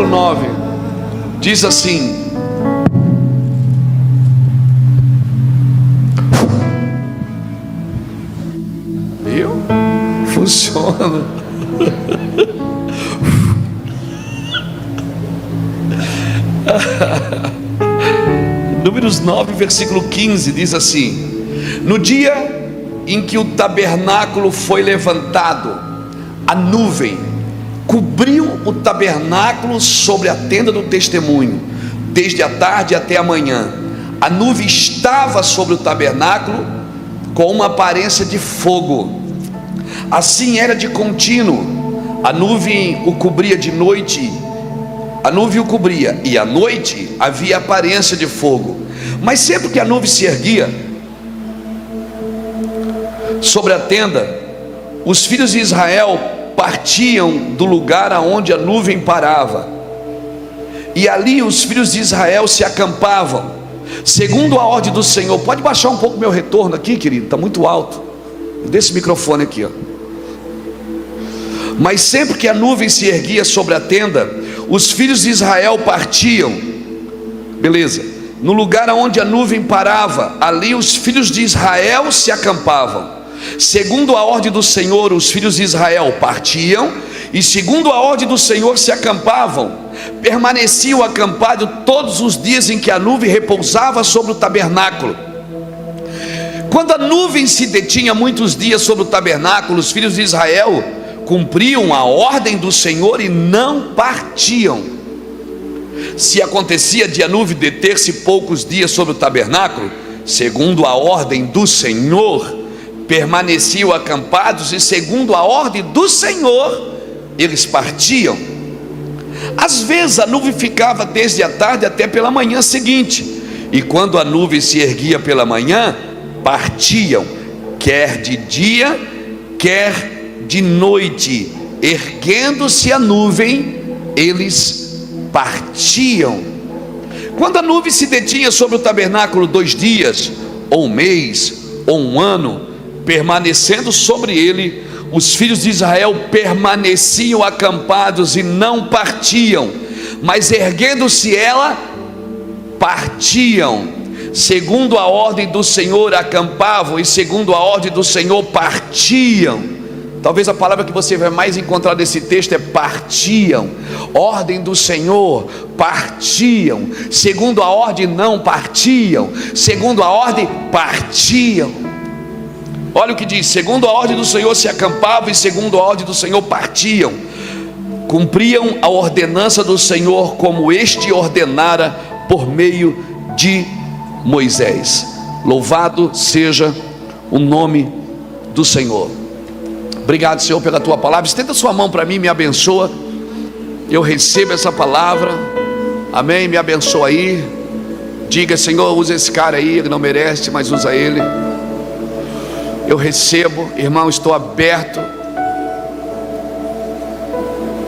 versículo 9, diz assim: viu? Funciona. Números 9, versículo 15, diz assim: no dia em que o tabernáculo foi levantado, a nuvem cobriu o tabernáculo sobre a tenda do testemunho, desde a tarde até a manhã. A nuvem estava sobre o tabernáculo com uma aparência de fogo. Assim era de contínuo. A nuvem o cobria de noite, a nuvem o cobria, e à noite havia aparência de fogo. Mas sempre que a nuvem se erguia sobre a tenda, os filhos de Israel partiam do lugar aonde a nuvem parava, e ali os filhos de Israel se acampavam, segundo a ordem do Senhor. Pode baixar um pouco meu retorno aqui, querido, está muito alto, desse microfone aqui, ó. Mas sempre que a nuvem se erguia sobre a tenda, os filhos de Israel partiam, beleza, no lugar onde a nuvem parava, ali os filhos de Israel se acampavam. Segundo a ordem do Senhor, os filhos de Israel partiam, e segundo a ordem do Senhor se acampavam. Permaneciam acampados todos os dias em que a nuvem repousava sobre o tabernáculo. Quando a nuvem se detinha muitos dias sobre o tabernáculo, os filhos de Israel cumpriam a ordem do Senhor e não partiam. Se acontecia de a nuvem deter-se poucos dias sobre o tabernáculo, segundo a ordem do Senhor, permaneciam acampados, e segundo a ordem do Senhor, eles partiam. Às vezes a nuvem ficava desde a tarde até pela manhã seguinte, e quando a nuvem se erguia pela manhã, partiam, quer de dia, quer de noite. Erguendo-se a nuvem, eles partiam. Quando a nuvem se detinha sobre o tabernáculo 2 dias, ou um mês, ou um ano, permanecendo sobre ele, os filhos de Israel permaneciam acampados e não partiam, mas erguendo-se ela, partiam. Segundo a ordem do Senhor acampavam, e segundo a ordem do Senhor partiam. Talvez a palavra que você vai mais encontrar nesse texto é partiam. Ordem do Senhor, partiam. Segundo a ordem, não partiam. Segundo a ordem, partiam. Olha o que diz: segundo a ordem do Senhor se acampavam, e segundo a ordem do Senhor partiam. Cumpriam a ordenança do Senhor, como este ordenara por meio de Moisés. Louvado seja o nome do Senhor. Obrigado, Senhor, pela tua palavra. Estenda sua mão para mim, me abençoa. Eu recebo essa palavra, amém. Me abençoa aí. Diga: Senhor, usa esse cara aí, ele não merece, mas usa ele. Eu recebo, irmão, estou aberto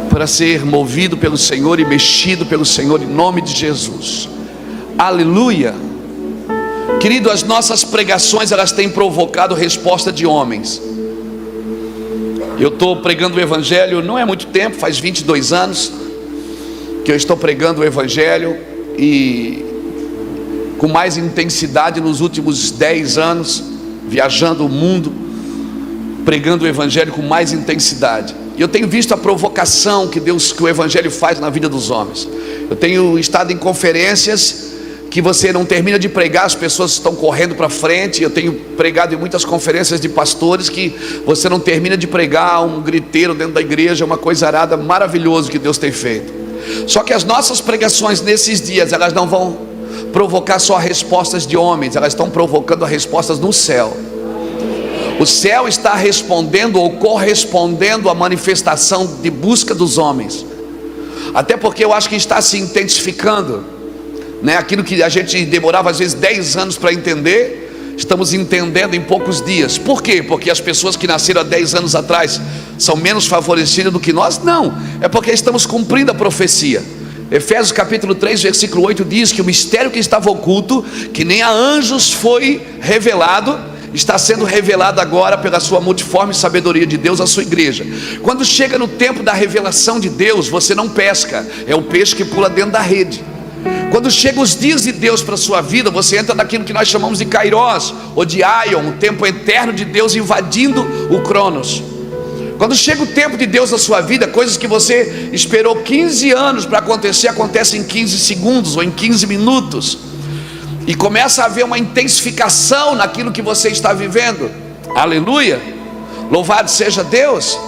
para ser movido pelo Senhor e mexido pelo Senhor, em nome de Jesus. Aleluia. Querido, as nossas pregações, elas têm provocado resposta de homens. Eu estou pregando o Evangelho, não é muito tempo, faz 22 anos que eu estou pregando o Evangelho, e com mais intensidade nos últimos 10 anos, viajando o mundo, pregando o Evangelho com mais intensidade. E eu tenho visto a provocação que o Evangelho faz na vida dos homens. Eu tenho estado em conferências que você não termina de pregar, as pessoas estão correndo para frente. Eu tenho pregado em muitas conferências de pastores que você não termina de pregar, um griteiro dentro da igreja, uma coisa arada, maravilhoso que Deus tem feito. Só que as nossas pregações nesses dias, elas não vão provocar só respostas de homens, elas estão provocando respostas no céu. O céu está respondendo ou correspondendo à manifestação de busca dos homens. Até porque eu acho que está se intensificando, né? Aquilo que a gente demorava às vezes 10 anos para entender, estamos entendendo em poucos dias. Por quê? Porque as pessoas que nasceram há 10 anos atrás são menos favorecidas do que nós? Não, é porque estamos cumprindo a profecia. Efésios capítulo 3, versículo 8 diz que o mistério que estava oculto, que nem a anjos foi revelado, está sendo revelado agora pela sua multiforme sabedoria de Deus à sua igreja. Quando chega no tempo da revelação de Deus, você não pesca, é o peixe que pula dentro da rede. Quando chegam os dias de Deus para a sua vida, você entra naquilo que nós chamamos de Kairos, ou de Aion, o tempo eterno de Deus invadindo o Cronos. Quando chega o tempo de Deus na sua vida, coisas que você esperou 15 anos para acontecer, acontecem em 15 segundos ou em 15 minutos. E começa a haver uma intensificação naquilo que você está vivendo. Aleluia! Louvado seja Deus!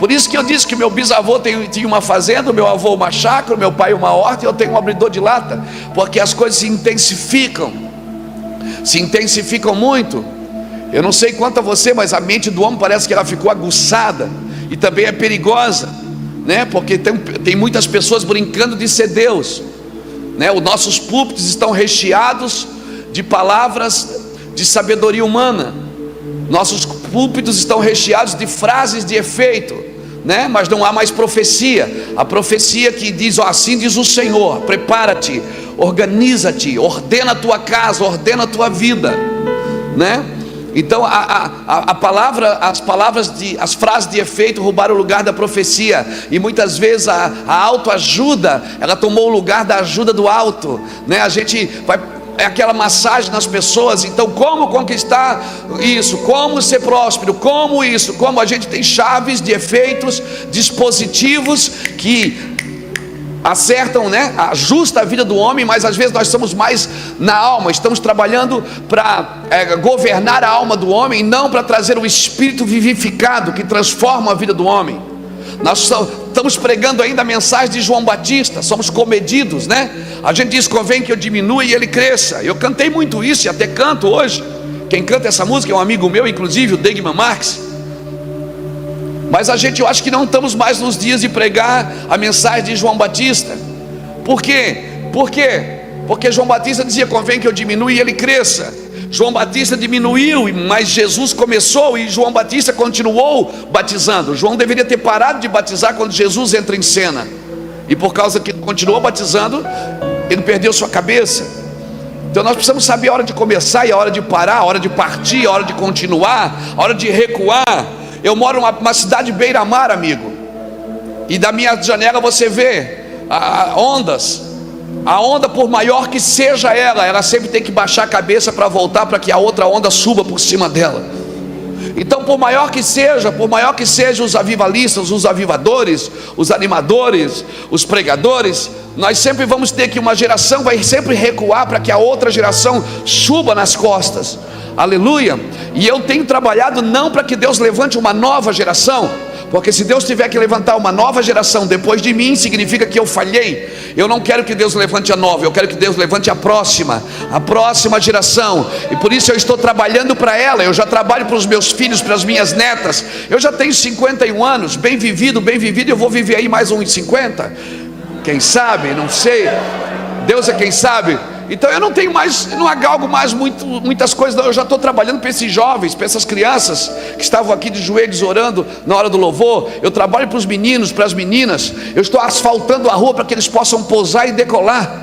Por isso que eu disse que meu bisavô tinha uma fazenda, meu avô uma chácara, meu pai uma horta, e eu tenho um abridor de lata. Porque as coisas se intensificam muito. Eu não sei quanto a você, mas a mente do homem parece que ela ficou aguçada. E também é perigosa, né? Porque tem muitas pessoas brincando de ser Deus, né? Os nossos púlpitos estão recheados de palavras de sabedoria humana. Nossos púlpitos estão recheados de frases de efeito, né? Mas não há mais profecia. A profecia que diz, ó, assim diz o Senhor: prepara-te, organiza-te, ordena a tua casa, ordena a tua vida, né? Então as frases de efeito roubaram o lugar da profecia. E muitas vezes a autoajuda, ela tomou o lugar da ajuda do alto, né? A gente vai, é aquela massagem nas pessoas. Então, como conquistar isso? Como ser próspero? Como isso? Como a gente tem chaves de efeitos, dispositivos que acertam, né? Ajusta a vida do homem, mas às vezes nós estamos mais na alma. Estamos trabalhando para governar a alma do homem, e não para trazer o espírito vivificado que transforma a vida do homem. Nós estamos pregando ainda a mensagem de João Batista, somos comedidos, né? A gente diz: convém que eu diminua e ele cresça. Eu cantei muito isso e até canto hoje. Quem canta essa música é um amigo meu, inclusive, o Degman Marx. Mas eu acho que não estamos mais nos dias de pregar a mensagem de João Batista. Por quê? Porque João Batista dizia: convém que eu diminua e ele cresça. João Batista diminuiu, mas Jesus começou, e João Batista continuou batizando. João deveria ter parado de batizar quando Jesus entra em cena, e por causa que ele continuou batizando, ele perdeu sua cabeça. Então nós precisamos saber a hora de começar e a hora de parar, a hora de partir, a hora de continuar, a hora de recuar. Eu moro numa cidade beira-mar, amigo, e da minha janela você vê ondas. A onda, por maior que seja ela sempre tem que baixar a cabeça para voltar, para que a outra onda suba por cima dela. Então, por maior que sejam os avivalistas, os avivadores, os animadores, os pregadores, nós sempre vamos ter que uma geração vai sempre recuar para que a outra geração suba nas costas. Aleluia. E eu tenho trabalhado não para que Deus levante uma nova geração, porque se Deus tiver que levantar uma nova geração depois de mim, significa que eu falhei. Eu não quero que Deus levante a nova, eu quero que Deus levante a próxima geração. E por isso eu estou trabalhando para ela. Eu já trabalho para os meus filhos, para as minhas netas. Eu já tenho 51 anos, bem vivido, eu vou viver aí mais uns 50. Quem sabe, não sei. Deus é quem sabe. Então eu não agalgo mais muitas coisas, não. Eu já estou trabalhando para esses jovens, para essas crianças que estavam aqui de joelhos orando na hora do louvor. Eu trabalho para os meninos, para as meninas. Eu estou asfaltando a rua para que eles possam pousar e decolar.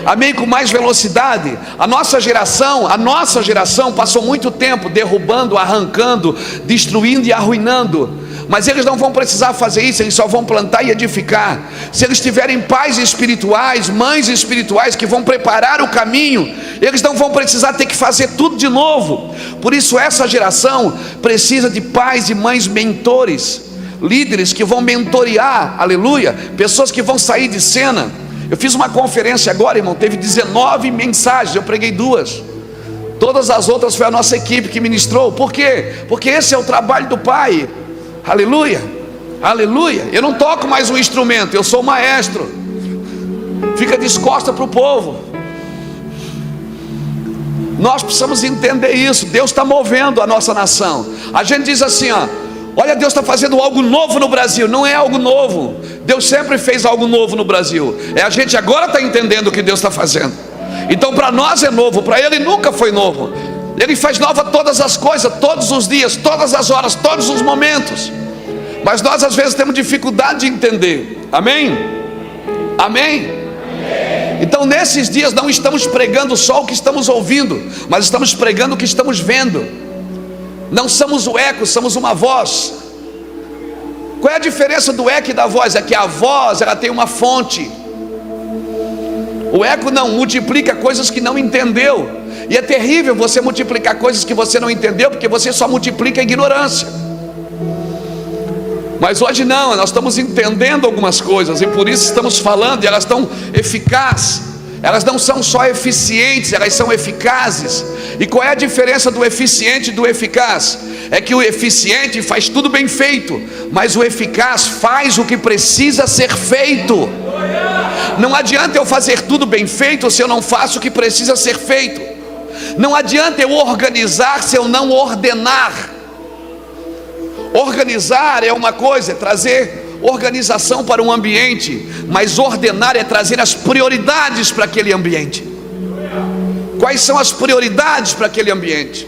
Amém? Com mais velocidade. A nossa geração passou muito tempo derrubando, arrancando, destruindo e arruinando. Mas eles não vão precisar fazer isso, eles só vão plantar e edificar. Se eles tiverem pais espirituais, mães espirituais que vão preparar o caminho, eles não vão precisar ter que fazer tudo de novo. Por isso essa geração precisa de pais e mães mentores, líderes que vão mentorear, aleluia, pessoas que vão sair de cena. Eu fiz uma conferência agora, irmão, teve 19 mensagens, eu preguei 2. Todas as outras foi a nossa equipe que ministrou. Por quê? Porque esse é o trabalho do pai. Aleluia, aleluia. Eu não toco mais um instrumento, eu sou maestro. Fica descosta para o povo. Nós precisamos entender isso. Deus está movendo a nossa nação. A gente diz assim, ó: olha, Deus está fazendo algo novo no Brasil. Não é algo novo. Deus sempre fez algo novo no Brasil. A gente agora está entendendo o que Deus está fazendo. Então para nós é novo, para Ele nunca foi novo. Ele faz nova todas as coisas, todos os dias, todas as horas, todos os momentos. Mas nós às vezes temos dificuldade de entender. Amém? Amém? Então nesses dias não estamos pregando só o que estamos ouvindo, mas estamos pregando o que estamos vendo. Não somos o eco, somos uma voz. Qual é a diferença do eco e da voz? É que a voz, ela tem uma fonte. O eco não multiplica coisas que não entendeu. E é terrível você multiplicar coisas que você não entendeu, porque você só multiplica a ignorância. Mas hoje não, nós estamos entendendo algumas coisas, e por isso estamos falando, e elas estão eficazes. Elas não são só eficientes, elas são eficazes. E qual é a diferença do eficiente e do eficaz? É que o eficiente faz tudo bem feito, mas o eficaz faz o que precisa ser feito. Não adianta eu fazer tudo bem feito se eu não faço o que precisa ser feito. Não adianta eu organizar se eu não ordenar. Organizar é uma coisa, é trazer organização para um ambiente, mas ordenar é trazer as prioridades para aquele ambiente. Quais são as prioridades para aquele ambiente?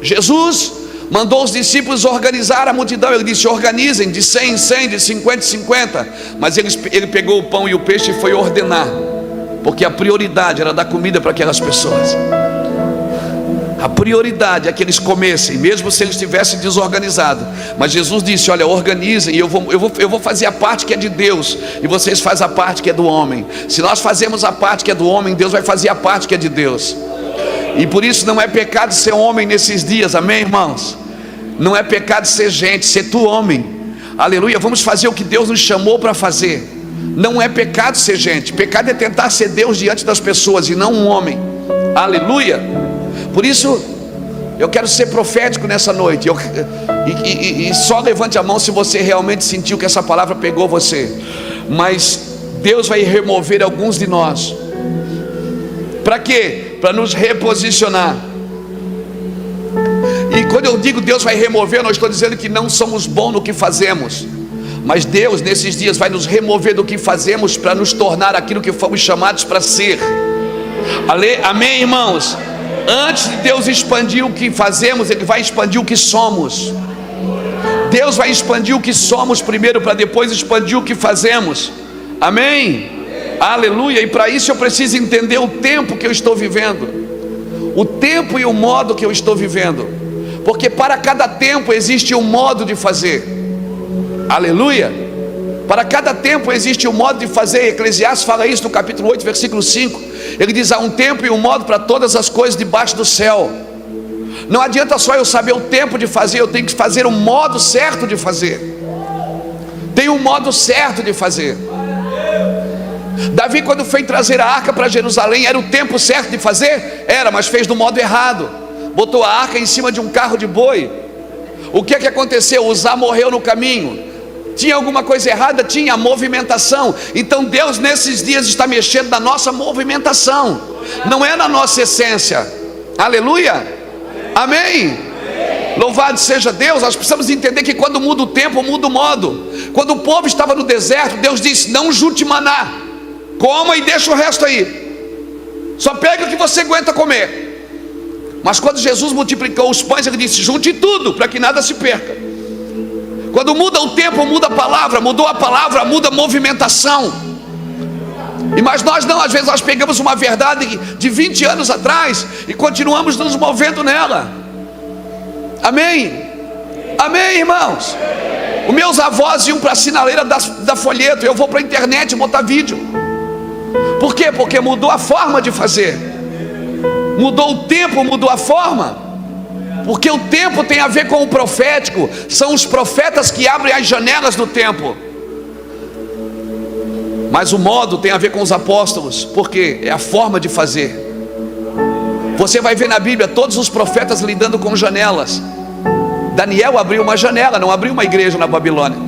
Jesus mandou os discípulos organizar a multidão. Ele disse: organizem de 100 em 100, de 50 em 50. Mas ele pegou o pão e o peixe e foi ordenar, porque a prioridade era dar comida para aquelas pessoas. A prioridade é que eles comessem, mesmo se eles estivessem desorganizados. Mas Jesus disse: olha, organizem, e eu vou fazer a parte que é de Deus, e vocês fazem a parte que é do homem. Se nós fazemos a parte que é do homem, Deus vai fazer a parte que é de Deus. E por isso não é pecado ser homem nesses dias, amém, irmãos? Não é pecado ser gente, ser tu homem, aleluia. Vamos fazer o que Deus nos chamou para fazer. Não é pecado ser gente, pecado é tentar ser Deus diante das pessoas e não um homem, aleluia. Por isso, eu quero ser profético nessa noite. E só levante a mão se você realmente sentiu que essa palavra pegou você. Mas Deus vai remover alguns de nós. Para quê? Para nos reposicionar. E quando eu digo Deus vai remover, eu não estou dizendo que não somos bons no que fazemos. Mas Deus nesses dias vai nos remover do que fazemos para nos tornar aquilo que fomos chamados para ser. Amém, irmãos? Antes de Deus expandir o que fazemos, Ele vai expandir o que somos. Deus vai expandir o que somos primeiro, para depois expandir o que fazemos. Amém? Aleluia. E para isso eu preciso entender o tempo que eu estou vivendo, o tempo e o modo que eu estou vivendo, porque para cada tempo existe um modo de fazer. Aleluia. Para cada tempo existe um modo de fazer. Eclesiastes fala isso no capítulo 8, versículo 5. Ele diz: há um tempo e um modo para todas as coisas debaixo do céu. Não adianta só eu saber o tempo de fazer, eu tenho que fazer o modo certo de fazer. Tem um modo certo de fazer. Davi, quando foi trazer a arca para Jerusalém, era o tempo certo de fazer? Era, mas fez do modo errado. Botou a arca em cima de um carro de boi. O que é que aconteceu? Uzá morreu no caminho. Tinha alguma coisa errada? Tinha, a movimentação. Então Deus nesses dias está mexendo na nossa movimentação, não é na nossa essência. Aleluia. Amém. Louvado seja Deus. Nós precisamos entender que quando muda o tempo, muda o modo. Quando o povo estava no deserto, Deus disse: não junte maná, coma e deixa o resto aí, só pega o que você aguenta comer. Mas quando Jesus multiplicou os pães, Ele disse: junte tudo, para que nada se perca. Quando muda o tempo, muda a palavra. Mudou a palavra, muda a movimentação. Mas nós não, às vezes nós pegamos uma verdade de 20 anos atrás e continuamos nos movendo nela. Amém? Amém, irmãos? Os meus avós iam para a sinaleira da folheto, eu vou para a internet botar vídeo. Por quê? Porque mudou a forma de fazer. Mudou o tempo, mudou a forma. Porque o tempo tem a ver com o profético. São os profetas que abrem as janelas do tempo. Mas o modo tem a ver com os apóstolos, porque é a forma de fazer. Você vai ver na Bíblia todos os profetas lidando com janelas. Daniel abriu uma janela, não abriu uma igreja na Babilônia.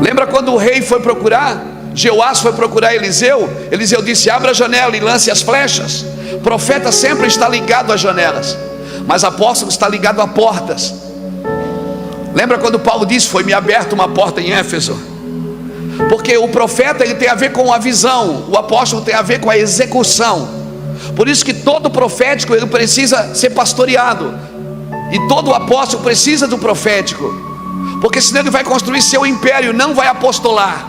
Lembra quando o rei foi procurar? Jeoás foi procurar Eliseu. Eliseu disse: abra a janela e lance as flechas. Profeta sempre está ligado às janelas, mas apóstolo está ligado a portas. Lembra quando Paulo disse: foi-me aberta uma porta em Éfeso? Porque o profeta, ele tem a ver com a visão, o apóstolo tem a ver com a execução. Por isso que todo profético, ele precisa ser pastoreado, e todo apóstolo precisa do profético, porque senão ele vai construir seu império, não vai apostolar.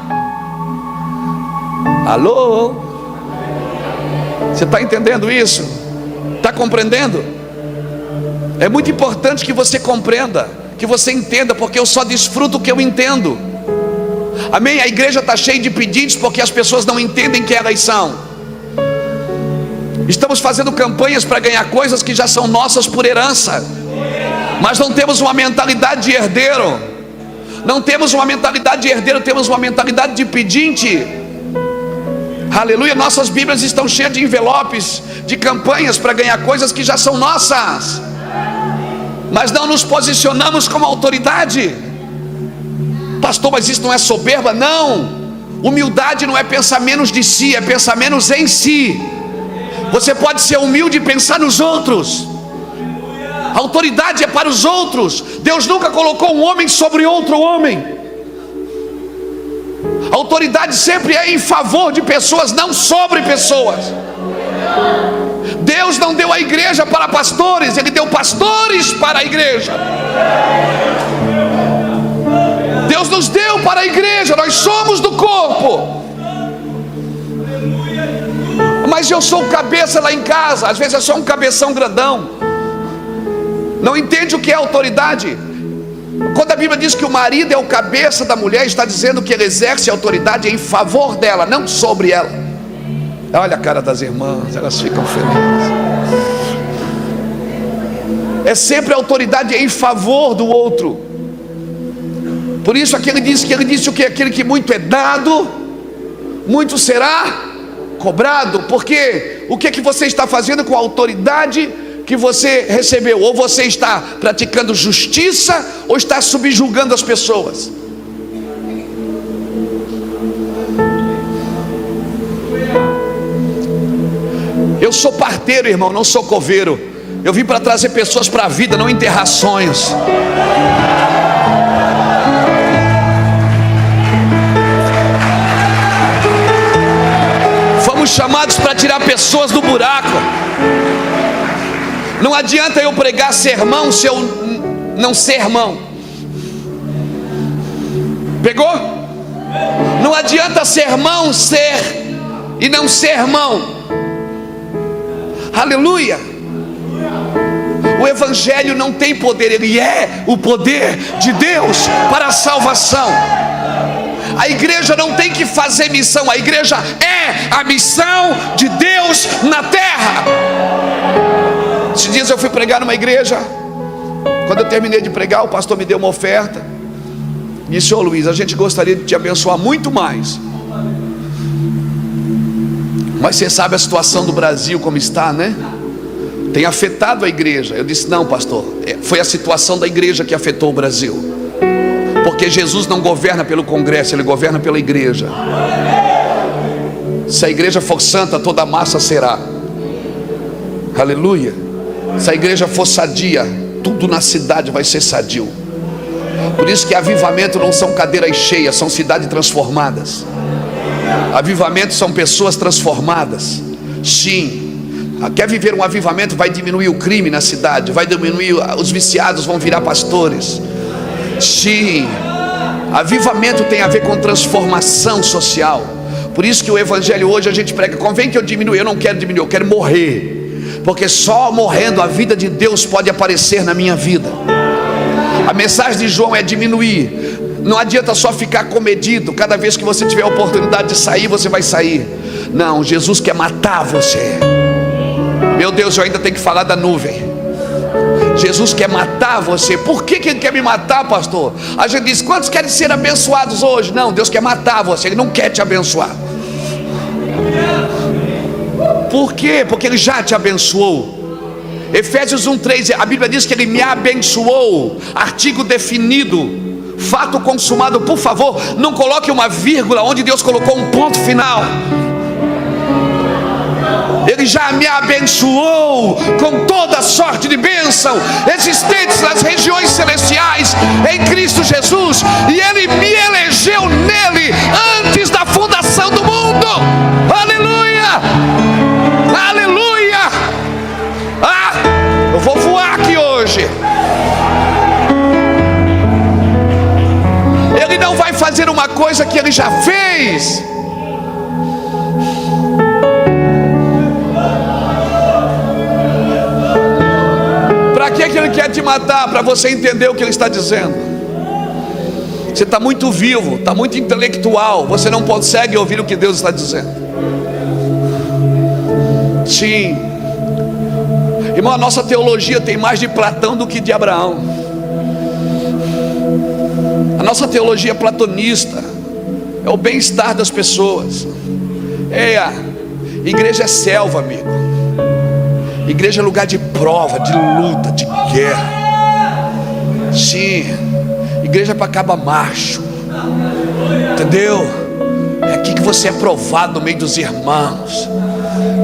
Alô? Você está entendendo isso? Está compreendendo? É muito importante que você compreenda, que você entenda, porque eu só desfruto o que eu entendo. Amém? A igreja está cheia de pedintes porque as pessoas não entendem quem elas são. Estamos fazendo campanhas para ganhar coisas que já são nossas por herança, mas não temos uma mentalidade de herdeiro. Não temos uma mentalidade de herdeiro, temos uma mentalidade de pedinte. Aleluia, nossas Bíblias estão cheias de envelopes, de campanhas para ganhar coisas que já são nossas, mas não nos posicionamos como autoridade. Pastor, mas isso não é soberba? Não. Humildade não é pensar menos de si, é pensar menos em si. Você pode ser humilde e pensar nos outros. A autoridade é para os outros. Deus nunca colocou um homem sobre outro homem. A autoridade sempre é em favor de pessoas, não sobre pessoas. Deus não deu a igreja para pastores, Ele deu pastores para a igreja. Deus nos deu para a igreja, nós somos do corpo. Mas eu sou cabeça lá em casa, às vezes é só um cabeção grandão. Não entende o que é autoridade. Quando a Bíblia diz que o marido é o cabeça da mulher, está dizendo que ele exerce autoridade em favor dela, não sobre ela. Olha a cara das irmãs, elas ficam felizes. É sempre a autoridade em favor do outro. Por isso aquele disse que ele disse o que? Aquele que muito é dado, muito será cobrado. Porque o que você está fazendo com a autoridade que você recebeu? Ou você está praticando justiça, ou está subjugando as pessoas? Eu sou parteiro, irmão, não sou coveiro. Eu vim para trazer pessoas para a vida, não enterrar sonhos. Fomos chamados para tirar pessoas do buraco. Não adianta eu pregar sermão se eu não sermão. Pegou? Não adianta sermão ser e não sermão. Aleluia. O evangelho não tem poder, ele é o poder de Deus para a salvação. A igreja não tem que fazer missão, a igreja é a missão de Deus na terra. Esses dias eu fui pregar numa igreja. Quando eu terminei de pregar, o pastor me deu uma oferta. Disse: ô Luiz, a gente gostaria de te abençoar muito mais, mas você sabe a situação do Brasil como está, né? Tem afetado a igreja. Eu disse: não, pastor, foi a situação da igreja que afetou o Brasil. Porque Jesus não governa pelo Congresso, Ele governa pela igreja. Se a igreja for santa, toda a massa será. Aleluia. Se a igreja for sadia, tudo na cidade vai ser sadio. Por isso que avivamento não são cadeiras cheias, são cidades transformadas. Avivamento são pessoas transformadas. Sim. Quer viver um avivamento? Vai diminuir o crime na cidade, vai diminuir, os viciados vão virar pastores. Sim. Avivamento tem a ver com transformação social. Por isso que o evangelho hoje a gente prega: convém que eu diminua. Eu não quero diminuir, eu quero morrer. Porque só morrendo a vida de Deus pode aparecer na minha vida. A mensagem de João é diminuir. Não adianta só ficar comedido. Cada vez que você tiver a oportunidade de sair, você vai sair. Não, Jesus quer matar você. Meu Deus, eu ainda tenho que falar da nuvem. Jesus quer matar você. Por que Ele quer me matar, pastor? A gente diz: quantos querem ser abençoados hoje? Não, Deus quer matar você, Ele não quer te abençoar. Por quê? Porque Ele já te abençoou. Efésios 1:3, a Bíblia diz que Ele me abençoou. Artigo definido, fato consumado. Por favor, não coloque uma vírgula onde Deus colocou um ponto final. Ele já me abençoou com toda sorte de bênção existentes nas regiões celestiais em Cristo Jesus. E Ele me elegeu nele antes da fundação do mundo. Aleluia! Aleluia! Ah, eu vou voar aqui hoje. Ele não vai fazer uma coisa que Ele já fez. Ele quer te matar para você entender o que Ele está dizendo. Você está muito vivo, está muito intelectual, você não consegue ouvir o que Deus está dizendo. Sim, irmão, a nossa teologia tem mais de Platão do que de Abraão. A nossa teologia é platonista, é o bem-estar das pessoas. Igreja é selva, amigo. Igreja é lugar de prova, de luta, de guerra. Sim, igreja é para acabar macho, entendeu? É aqui que você é provado no meio dos irmãos.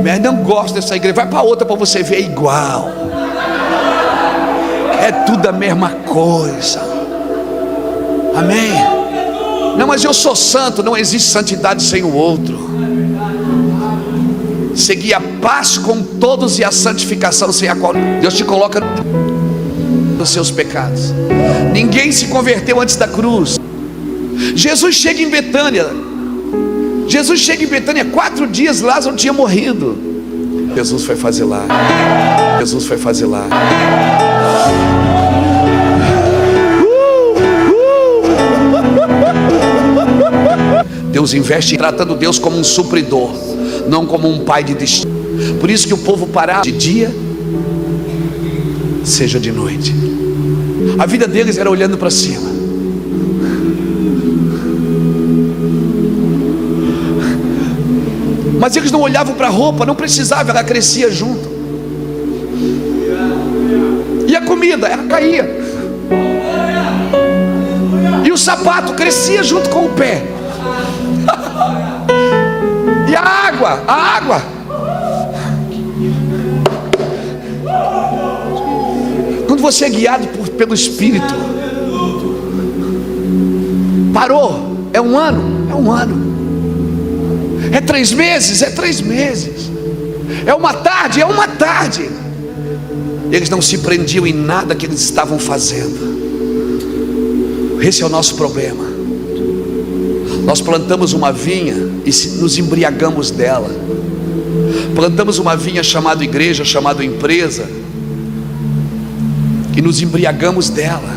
Mas não gosto dessa igreja, vai para outra para você ver, é igual. É tudo a mesma coisa. Amém? Não, mas eu sou santo. Não existe santidade sem o outro. Seguir a paz com todos e a santificação sem a qual Deus te coloca nos seus pecados. Ninguém se converteu antes da cruz. Jesus chega em Betânia. 4 dias Lázaro tinha morrido. Jesus foi fazer lá. Deus investe tratando Deus como um supridor, não como um pai de destino. Por isso que o povo parava de dia, seja de noite. A vida deles era olhando para cima. Mas eles não olhavam para a roupa, não precisava, ela crescia junto. E a comida, ela caía. E o sapato crescia junto com o pé. E a água. Quando você é guiado pelo Espírito, parou, é um ano. É 3 meses, é 3 meses. É uma tarde. Eles não se prendiam em nada que eles estavam fazendo. Esse é o nosso problema. Nós plantamos uma vinha e nos embriagamos dela. Plantamos uma vinha chamada igreja, chamada empresa, e nos embriagamos dela.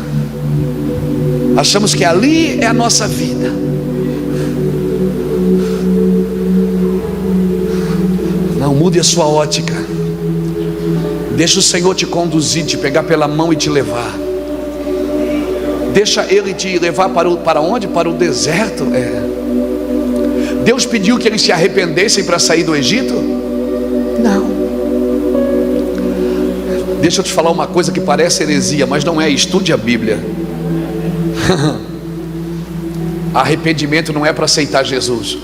Achamos que ali é a nossa vida. Não, mude a sua ótica. Deixa o Senhor te conduzir, te pegar pela mão e te levar. Deixa Ele te levar para onde? Para o deserto. Deus pediu que eles se arrependessem para sair do Egito? Não. Deixa eu te falar uma coisa que parece heresia, mas não é. Estude a Bíblia. Arrependimento não é para aceitar Jesus.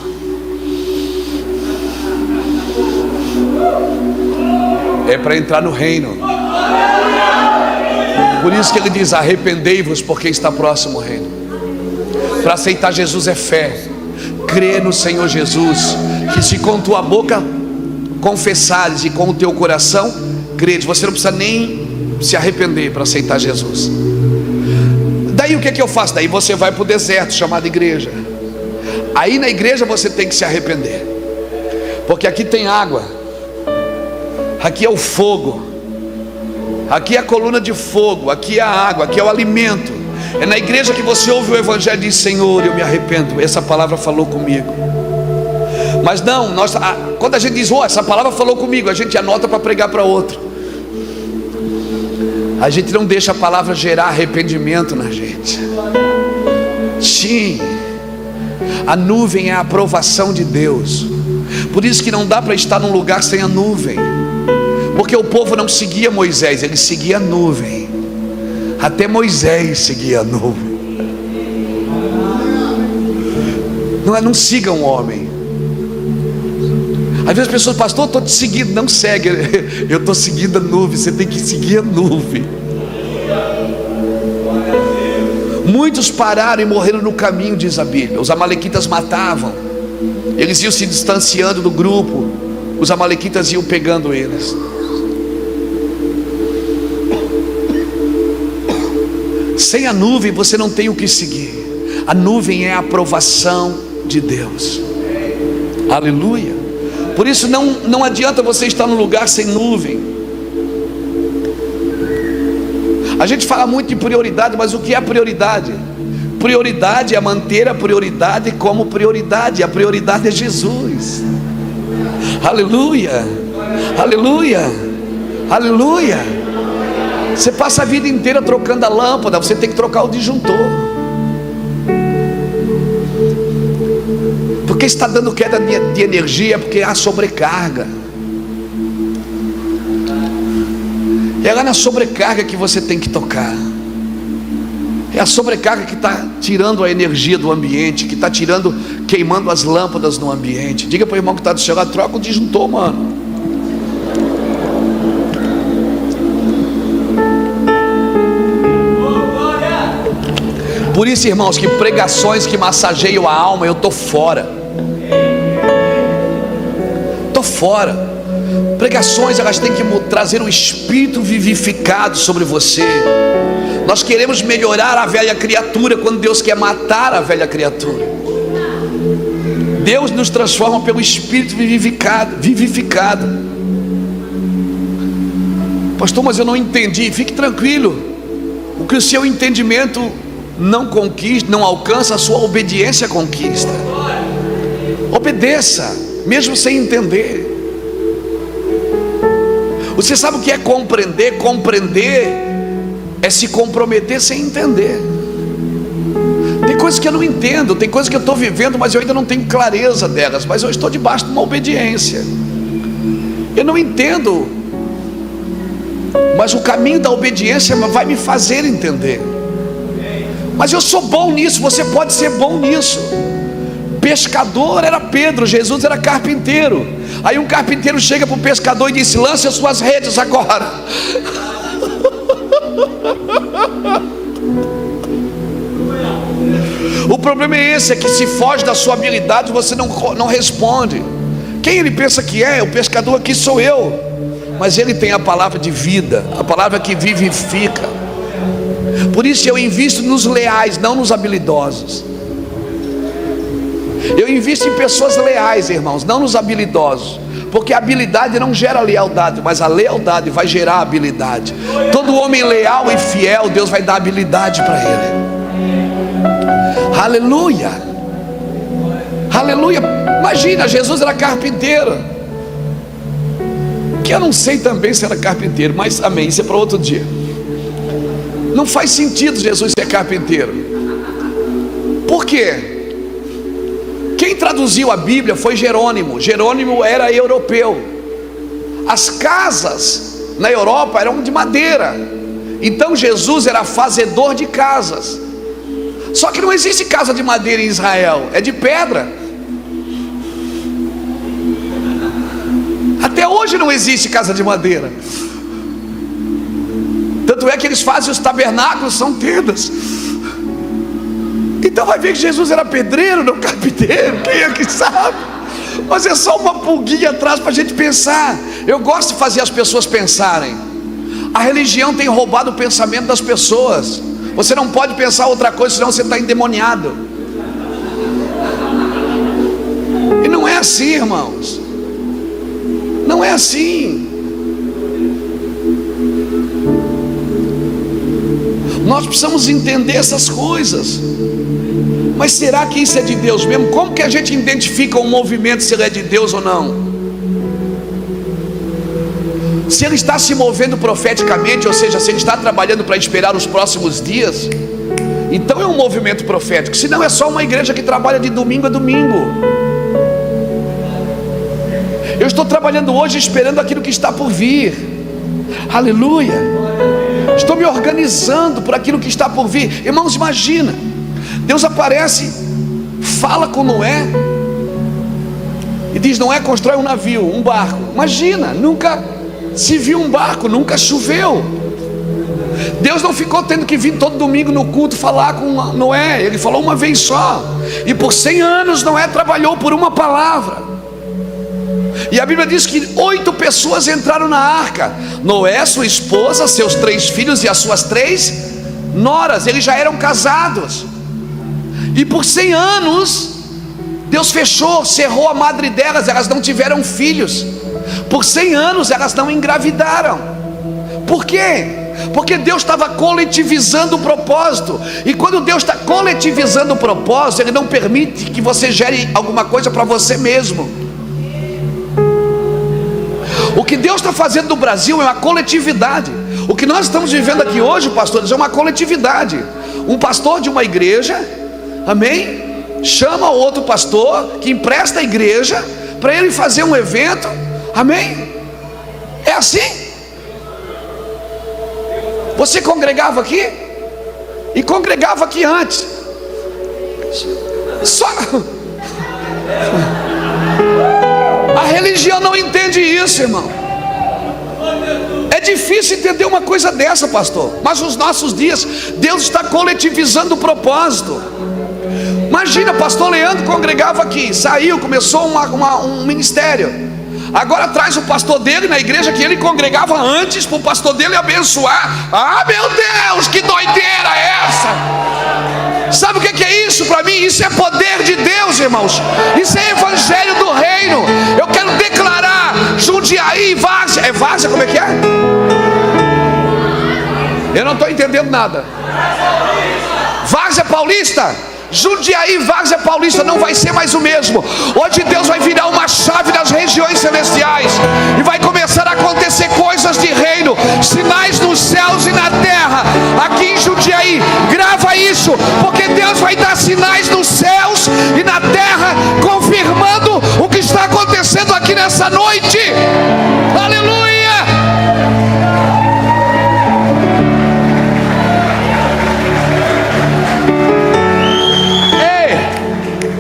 É para entrar no reino. Por isso que ele diz: arrependei-vos, porque está próximo o reino. Para aceitar Jesus é fé. Crê no Senhor Jesus, que se com tua boca confessares e com o teu coração creres, você não precisa nem se arrepender para aceitar Jesus. Daí o que eu faço? Daí você vai para o deserto chamado igreja. Aí na igreja você tem que se arrepender, porque aqui tem água, aqui é o fogo, aqui é a coluna de fogo, aqui é a água, aqui é o alimento. É na igreja que você ouve o evangelho e diz: Senhor, eu me arrependo, essa palavra falou comigo. Mas não, quando a gente diz: essa palavra falou comigo, a gente anota para pregar para outro. A gente não deixa a palavra gerar arrependimento na gente. Sim, a nuvem é a aprovação de Deus. Por isso que não dá para estar num lugar sem a nuvem, porque o povo não seguia Moisés, ele seguia a nuvem. Até Moisés seguia a nuvem. Não siga um homem. Às vezes as pessoas: pastor, estou te seguindo. Não segue, eu estou seguindo a nuvem. Você tem que seguir a nuvem. Muitos pararam e morreram no caminho, diz a Bíblia. Os amalequitas matavam, eles iam se distanciando do grupo, os amalequitas iam pegando eles. Sem a nuvem você não tem o que seguir. A nuvem é a aprovação de Deus. Aleluia. Por isso não adianta você estar num lugar sem nuvem. A gente fala muito de prioridade, mas o que é prioridade? Prioridade é manter a prioridade como prioridade. A prioridade é Jesus. Aleluia, aleluia, aleluia. Você passa a vida inteira trocando a lâmpada, você tem que trocar o disjuntor. Porque está dando queda de energia, porque há sobrecarga. É lá na sobrecarga que você tem que tocar. É a sobrecarga que está tirando a energia do ambiente, que está queimando as lâmpadas no ambiente. Diga para o irmão que está do seu lado: troca o disjuntor, mano. Por isso, irmãos, que pregações que massageiam a alma, eu estou fora. Estou fora. Pregações, elas têm que trazer um espírito vivificado sobre você. Nós queremos melhorar a velha criatura, quando Deus quer matar a velha criatura. Deus nos transforma pelo espírito vivificado. Pastor, mas eu não entendi. Fique tranquilo. O que o seu entendimento não conquista, não alcança, a sua obediência conquista. Obedeça, mesmo sem entender. Você sabe o que é compreender? Compreender é se comprometer sem entender. Tem coisas que eu não entendo, tem coisas que eu estou vivendo, mas eu ainda não tenho clareza delas, mas eu estou debaixo de uma obediência. Eu não entendo, mas o caminho da obediência vai me fazer entender. Mas eu sou bom nisso, você pode ser bom nisso. Pescador era Pedro, Jesus era carpinteiro. Aí um carpinteiro chega para o pescador e diz: lance as suas redes agora. O problema é esse, é que se foge da sua habilidade, você não responde. Quem ele pensa que é? O pescador aqui sou eu. Mas ele tem a palavra de vida, a palavra que vivifica. Por isso eu invisto nos leais, não nos habilidosos. Eu invisto em pessoas leais, irmãos, não nos habilidosos. Porque a habilidade não gera lealdade, mas a lealdade vai gerar habilidade. Todo homem leal e fiel, Deus vai dar habilidade para ele. Aleluia, aleluia. Imagina, Jesus era carpinteiro, que eu não sei também se era carpinteiro, mas amém, isso é para outro dia. Não faz sentido Jesus ser carpinteiro. Por quê? Quem traduziu a Bíblia foi Jerônimo. Jerônimo era europeu. As casas na Europa eram de madeira. Então Jesus era fazedor de casas. Só que não existe casa de madeira em Israel, é de pedra. Até hoje não existe casa de madeira. Tanto é que eles fazem os tabernáculos, são tendas. Então vai ver que Jesus era pedreiro, não carpinteiro. Quem é que sabe? Mas é só uma pulguinha atrás para a gente pensar. Eu gosto de fazer as pessoas pensarem. A religião tem roubado o pensamento das pessoas. Você não pode pensar outra coisa, senão você está endemoniado. E não é assim, irmãos. Não é assim. Nós precisamos entender essas coisas. Mas será que isso é de Deus mesmo? Como que a gente identifica um movimento, se ele é de Deus ou não? Se ele está se movendo profeticamente, ou seja, se ele está trabalhando para esperar os próximos dias, então é um movimento profético. Se não, é só uma igreja que trabalha de domingo a domingo. Eu estou trabalhando hoje esperando aquilo que está por vir. Aleluia. Estou me organizando por aquilo que está por vir. Irmãos, imagina, Deus aparece, fala com Noé e diz: Noé, constrói um navio, um barco. Imagina, nunca se viu um barco, nunca choveu. Deus não ficou tendo que vir todo domingo no culto falar com Noé. Ele falou uma vez só. E por 100 anos Noé trabalhou por uma palavra. E a Bíblia diz que 8 pessoas entraram na arca: Noé, sua esposa, seus 3 filhos e as suas 3 noras. Eles já eram casados. E por 100 anos Deus cerrou a madre delas. Elas não tiveram filhos. Por 100 anos elas não engravidaram. Por quê? Porque Deus estava coletivizando o propósito. E quando Deus está coletivizando o propósito, Ele não permite que você gere alguma coisa para você mesmo. O que Deus está fazendo no Brasil é uma coletividade. O que nós estamos vivendo aqui hoje, pastores, é uma coletividade. Um pastor de uma igreja, amém, chama outro pastor que empresta a igreja para ele fazer um evento, amém. É assim. Você congregava aqui e congregava aqui antes. Só a religião não entende isso, irmão. É difícil entender uma coisa dessa, pastor. Mas nos nossos dias, Deus está coletivizando o propósito. Imagina, pastor Leandro congregava aqui, saiu, começou um ministério. Agora traz o pastor dele na igreja que ele congregava antes, para o pastor dele abençoar. Ah, meu Deus, que doideira é essa? Sabe o que é isso para mim? Isso é poder de Deus, irmãos. Isso é evangelho do reino. Eu quero declarar Jundiaí, Várzea. É Várzea, como é que é? Eu não estou entendendo nada. Várzea Paulista. Jundiaí, Várzea Paulista não vai ser mais o mesmo. Hoje Deus vai virar uma chave nas regiões celestiais e vai começar a acontecer coisas de reino, sinais nos céus e na terra. Aqui em Jundiaí, grava isso, porque Deus vai dar sinais nos céus e na terra, confirmando o que está acontecendo aqui nessa noite. Aleluia!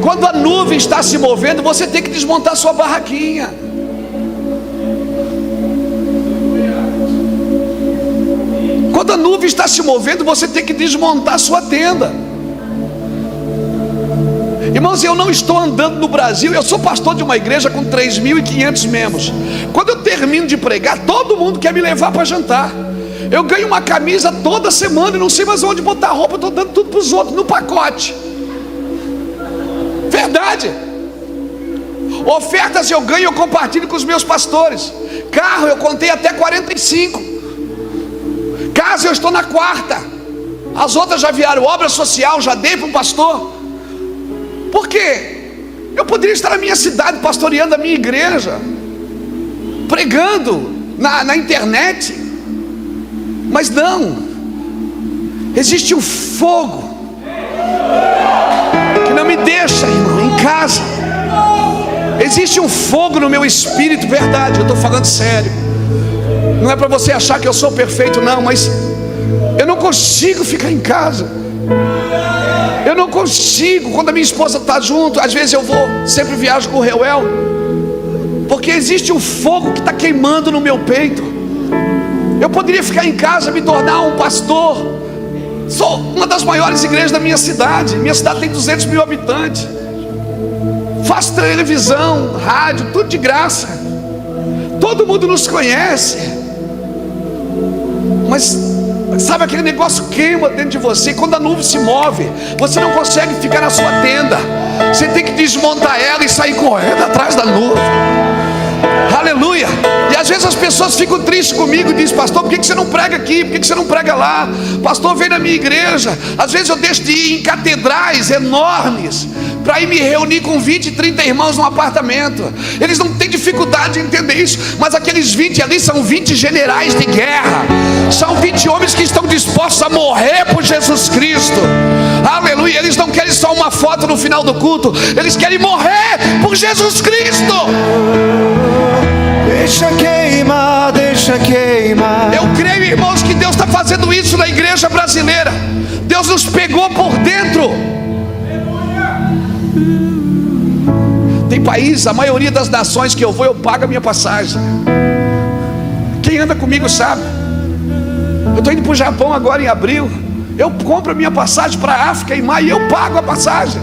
Quando a nuvem está se movendo, você tem que desmontar sua barraquinha. Quando a nuvem está se movendo, você tem que desmontar sua tenda. Irmãos, eu não estou andando no Brasil. Eu sou pastor de uma igreja com 3.500 membros. Quando eu termino de pregar, todo mundo quer me levar para jantar. Eu ganho uma camisa toda semana e não sei mais onde botar roupa. Estou dando tudo para os outros, no pacote. Verdade. Ofertas eu ganho, eu compartilho com os meus pastores. Carro eu contei até 45. Casa eu estou na 4ª. As outras já vieram obra social, já dei para um pastor. Por quê? Eu poderia estar na minha cidade pastoreando a minha igreja, pregando na internet. Mas não. Existe um fogo que não me deixa, irmão, em casa. Existe um fogo no meu espírito, verdade, eu estou falando sério. Não é para você achar que eu sou perfeito, não, mas eu não consigo ficar em casa. Eu não consigo, quando a minha esposa está junto. Às vezes eu sempre viajo com o Reuel, porque existe um fogo que está queimando no meu peito. Eu poderia ficar em casa, me tornar um pastor. Sou uma das maiores igrejas da minha cidade. Minha cidade tem 200 mil habitantes. Faço televisão, rádio, tudo de graça. Todo mundo nos conhece. Mas sabe, aquele negócio queima dentro de você. Quando a nuvem se move, você não consegue ficar na sua tenda. Você tem que desmontar ela e sair correndo atrás da nuvem. Aleluia. E às vezes as pessoas ficam tristes comigo e dizem: pastor, por que você não prega aqui? Por que você não prega lá? Pastor, vem na minha igreja. Às vezes eu deixo de ir em catedrais enormes para ir me reunir com 20, 30 irmãos num apartamento. Eles não têm dificuldade de entender isso, mas aqueles 20 ali são 20 generais de guerra. São 20 homens que estão dispostos a morrer por Jesus Cristo. Aleluia. Eles não querem só uma foto no final do culto, eles querem morrer por Jesus Cristo. Deixa queimar, deixa queimar. Eu creio, irmãos, que Deus está fazendo isso na igreja brasileira. Deus nos pegou por dentro. Tem países, a maioria das nações que eu vou, eu pago a minha passagem. Quem anda comigo sabe. Eu estou indo para o Japão agora em abril. Eu compro a minha passagem para a África em maio e eu pago a passagem.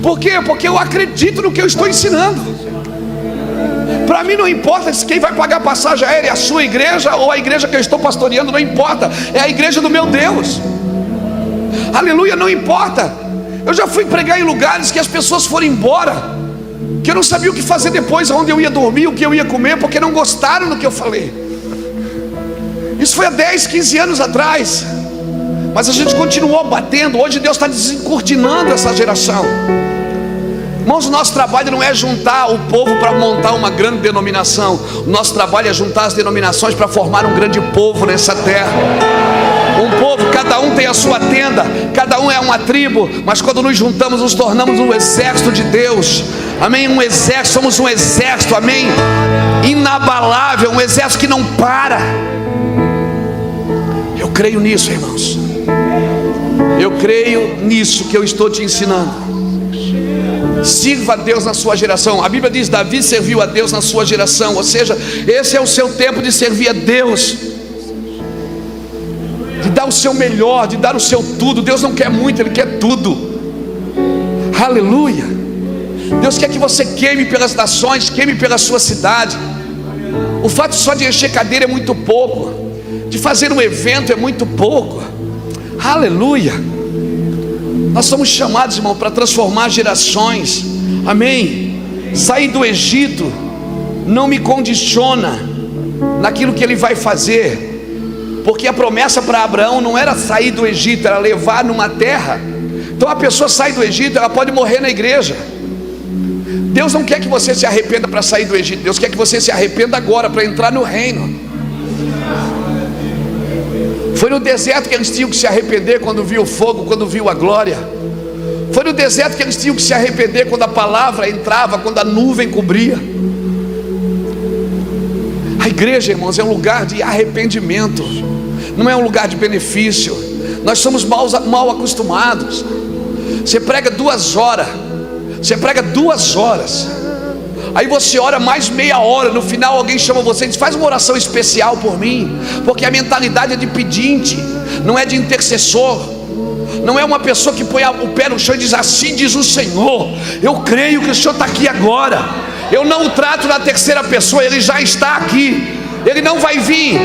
Por quê? Porque eu acredito no que eu estou ensinando. Para mim não importa se quem vai pagar a passagem aérea é a sua igreja ou a igreja que eu estou pastoreando, não importa. É a igreja do meu Deus. Aleluia, não importa. Eu já fui pregar em lugares que as pessoas foram embora, que eu não sabia o que fazer depois, onde eu ia dormir, o que eu ia comer, porque não gostaram do que eu falei. Isso foi há 10, 15 anos atrás, mas a gente continuou batendo. Hoje Deus está descortinando essa geração. Irmãos, o nosso trabalho não é juntar o povo para montar uma grande denominação. O nosso trabalho é juntar as denominações para formar um grande povo nessa terra. Um povo, cada um tem a sua tenda, cada um é uma tribo, mas quando nos juntamos, nos tornamos um exército de Deus. Amém? Um exército, somos um exército, amém? Inabalável, um exército que não para. Eu creio nisso, irmãos. Eu creio nisso que eu estou te ensinando. Sirva a Deus na sua geração. A Bíblia diz: Davi serviu a Deus na sua geração. Ou seja, esse é o seu tempo de servir a Deus, de dar o seu melhor, de dar o seu tudo. Deus não quer muito, Ele quer tudo. Aleluia. Deus quer que você queime pelas nações, queime pela sua cidade. O fato só de encher cadeira é muito pouco, de fazer um evento é muito pouco. Aleluia. Nós somos chamados, irmão, para transformar gerações. Amém. Sair do Egito não me condiciona naquilo que Ele vai fazer, porque a promessa para Abraão não era sair do Egito, era levar numa terra. Então a pessoa sai do Egito, ela pode morrer na igreja. Deus não quer que você se arrependa para sair do Egito. Deus quer que você se arrependa agora para entrar no reino. Foi no deserto que eles tinham que se arrepender quando viu o fogo, quando viu a glória. Foi no deserto que eles tinham que se arrepender quando a palavra entrava, quando a nuvem cobria. A igreja, irmãos, é um lugar de arrependimento, não é um lugar de benefício. Nós somos mal acostumados. Você prega 2 horas, você prega 2 horas, aí você ora mais meia hora. No final alguém chama você e diz: faz uma oração especial por mim. Porque a mentalidade é de pedinte, não é de intercessor. Não é uma pessoa que põe o pé no chão e diz: assim diz o Senhor. Eu creio que o Senhor está aqui agora. Eu não o trato na terceira pessoa, Ele já está aqui. Ele não vai vir.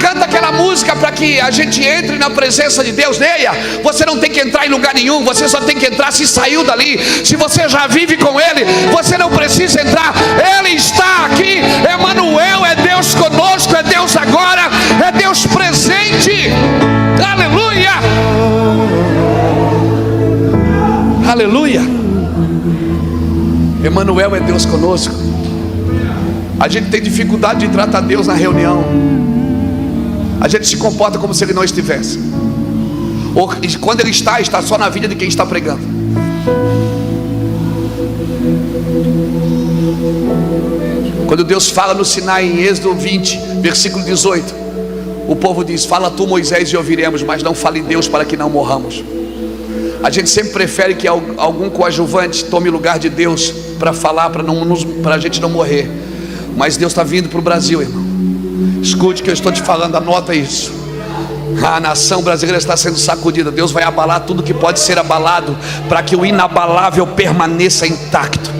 Canta aquela música para que a gente entre na presença de Deus. Neia, você não tem que entrar em lugar nenhum, você só tem que entrar se saiu dali. Se você já vive com Ele, você não precisa entrar. Ele está aqui. Emanuel é Deus conosco, é Deus agora, é Deus presente. Aleluia. Aleluia. Emanuel é Deus conosco. A gente tem dificuldade de tratar Deus na reunião. A gente se comporta como se Ele não estivesse. Ou quando Ele está só na vida de quem está pregando. Quando Deus fala no Sinai, em Êxodo 20, versículo 18, o povo diz: fala tu, Moisés, e ouviremos, mas não fale Deus, para que não morramos. A gente sempre prefere que algum coadjuvante tome o lugar de Deus para falar, para a gente não morrer. Mas Deus está vindo para o Brasil, irmão. Escute o que eu estou te falando, anota isso. A nação brasileira está sendo sacudida. Deus vai abalar tudo que pode ser abalado, para que o inabalável permaneça intacto.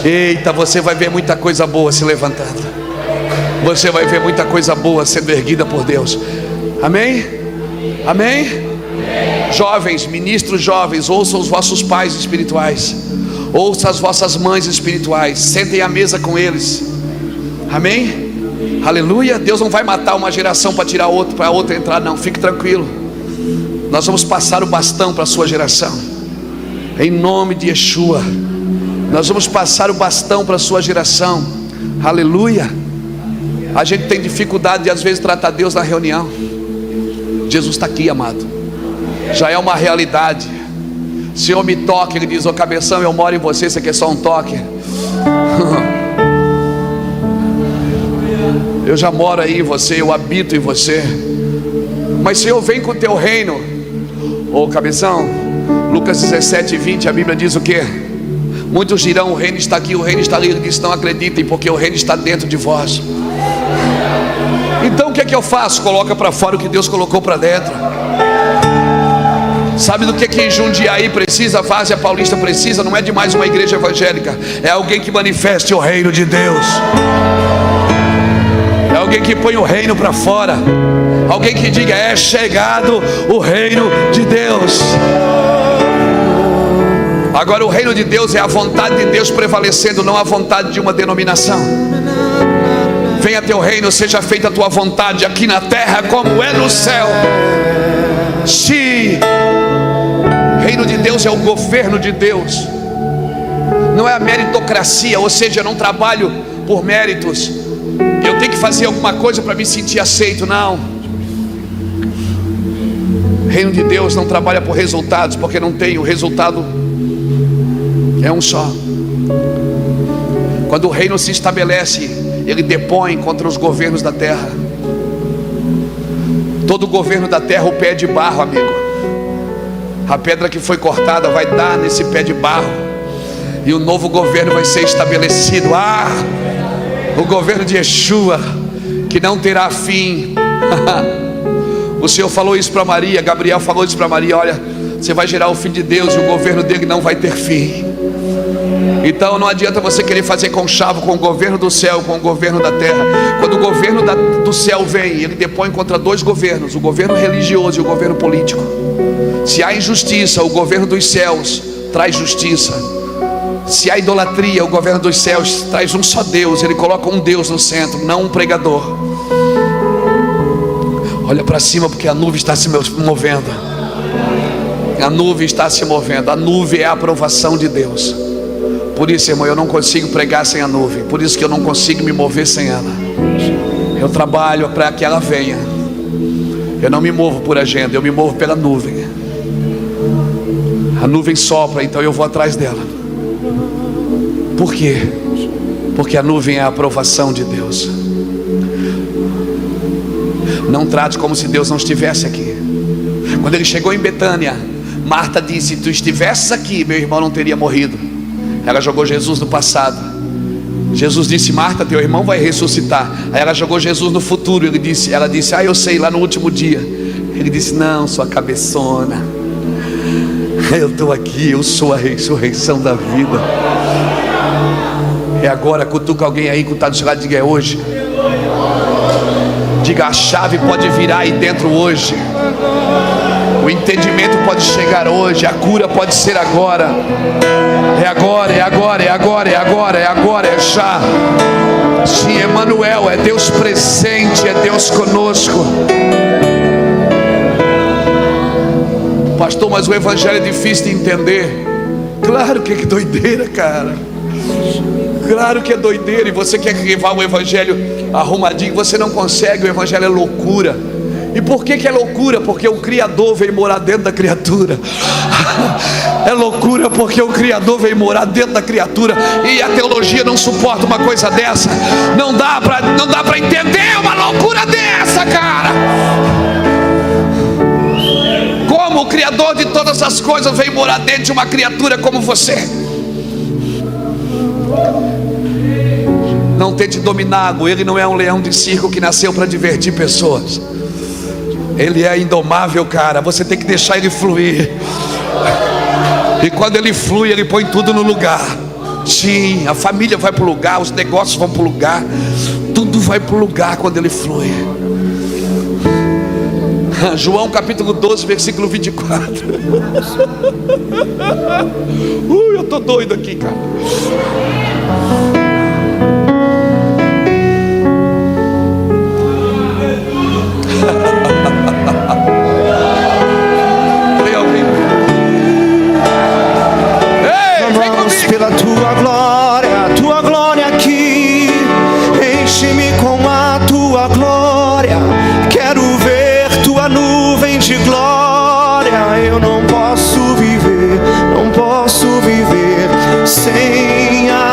Eita, você vai ver muita coisa boa se levantando. Você vai ver muita coisa boa sendo erguida por Deus. Amém? Amém? Jovens, ministros jovens, ouçam os vossos pais espirituais, ouçam as vossas mães espirituais, sentem à mesa com eles. Amém? Aleluia. Deus não vai matar uma geração para tirar outra, para outra entrar, não. Fique tranquilo. Nós vamos passar o bastão para a sua geração, em nome de Yeshua. Nós vamos passar o bastão para a sua geração. Aleluia. A gente tem dificuldade de às vezes tratar Deus na reunião. Jesus está aqui, amado. Já é uma realidade. Senhor, me toque. Ele diz: ô cabeção, eu moro em você. Você quer só um toque? Eu já moro aí em você, eu habito em você. Mas Senhor, vem com o teu reino. Ô cabeção, Lucas 17, 20, a Bíblia diz o que? Muitos dirão: o reino está aqui, o reino está ali. Ele diz: não acreditem, porque o reino está dentro de vós. Então o que é que eu faço? Coloca para fora o que Deus colocou para dentro. Sabe do que Jundiaí precisa, a Várzea Paulista precisa? Não é de mais uma igreja evangélica, é alguém que manifeste o reino de Deus. É alguém que põe o reino para fora. Alguém que diga: é chegado o reino de Deus. Agora o reino de Deus é a vontade de Deus prevalecendo, não a vontade de uma denominação. Venha teu reino, seja feita a tua vontade aqui na terra como é no céu. Sim. Reino de Deus é o governo de Deus. Não é a meritocracia, ou seja, eu não trabalho por méritos. Eu tenho que fazer alguma coisa para me sentir aceito, não. Reino de Deus não trabalha por resultados, porque não tem, o resultado é um só. Quando o reino se estabelece, ele depõe contra os governos da terra. Todo governo da terra, o pé é de barro, amigo. A pedra que foi cortada vai dar nesse pé de barro, e o novo governo vai ser estabelecido. O governo de Yeshua, que não terá fim. O Senhor falou isso para Maria, Gabriel falou isso para Maria: olha, você vai gerar o Filho de Deus e o governo dele não vai ter fim. Então não adianta você querer fazer conchavo com o governo do céu, com o governo da terra. Quando o governo do céu vem, ele depõe contra dois governos: o governo religioso e o governo político. Se há injustiça, o governo dos céus traz justiça. Se há idolatria, o governo dos céus traz um só Deus. Ele coloca um Deus no centro, não um pregador. Olha para cima, porque a nuvem está se movendo. A nuvem está se movendo. A nuvem é a aprovação de Deus. Por isso, irmão, eu não consigo pregar sem a nuvem. Por isso que eu não consigo me mover sem ela. Eu trabalho para que ela venha. Eu não me movo por agenda, eu me movo pela nuvem. A nuvem sopra, então eu vou atrás dela. Por quê? Porque a nuvem é a aprovação de Deus. Não trate como se Deus não estivesse aqui. Quando ele chegou em Betânia, Marta disse: se tu estivesses aqui, meu irmão não teria morrido. Ela jogou Jesus no passado. Jesus disse: Marta, teu irmão vai ressuscitar. Aí ela jogou Jesus no futuro. Ela disse: eu sei, lá no último dia. Ele disse: não, sua cabeçona, eu estou aqui, eu sou a ressurreição da vida. É agora. Cutuca alguém aí que está do seu lado, diga: é hoje. Diga: a chave pode virar aí dentro hoje. O entendimento pode chegar hoje. A cura pode ser agora. É agora, é agora, é agora, é agora, é agora, é já. Sim, Emmanuel, é Deus presente, é Deus conosco. Pastor, mas o evangelho é difícil de entender. Claro que é doideira, cara. Claro que é doideira. E você quer levar o evangelho arrumadinho, você não consegue. O evangelho é loucura. E por que é loucura? Porque o Criador veio morar dentro da criatura. É loucura porque o Criador veio morar dentro da criatura. E a teologia não suporta uma coisa dessa. Não dá pra entender uma loucura dessa, cara. Como o Criador de todas as coisas veio morar dentro de uma criatura como você? Não tente dominá-lo. Ele não é um leão de circo que nasceu para divertir pessoas. Ele é indomável, cara. Você tem que deixar ele fluir. E quando ele flui, ele põe tudo no lugar. Sim, a família vai para o lugar, os negócios vão para o lugar. Tudo vai para o lugar quando ele flui. João capítulo 12, versículo 24. Eu tô doido aqui, cara. Vamos pela tua glória aqui. Enche-me com a tua glória. Quero ver tua nuvem de glória. Eu não posso viver sem a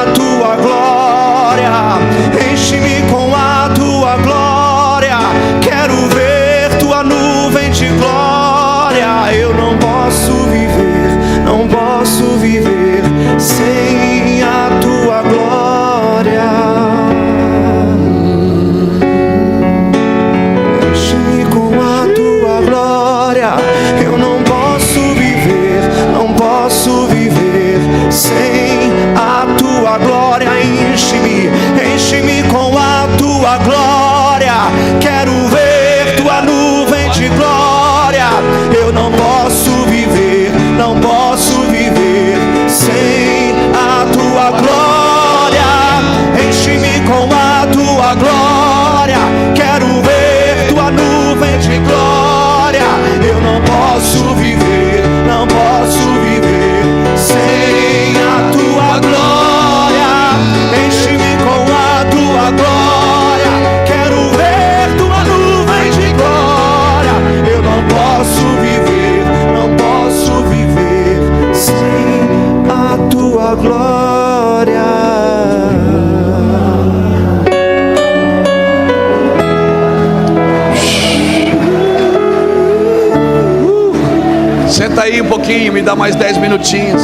me dá mais 10 minutinhos.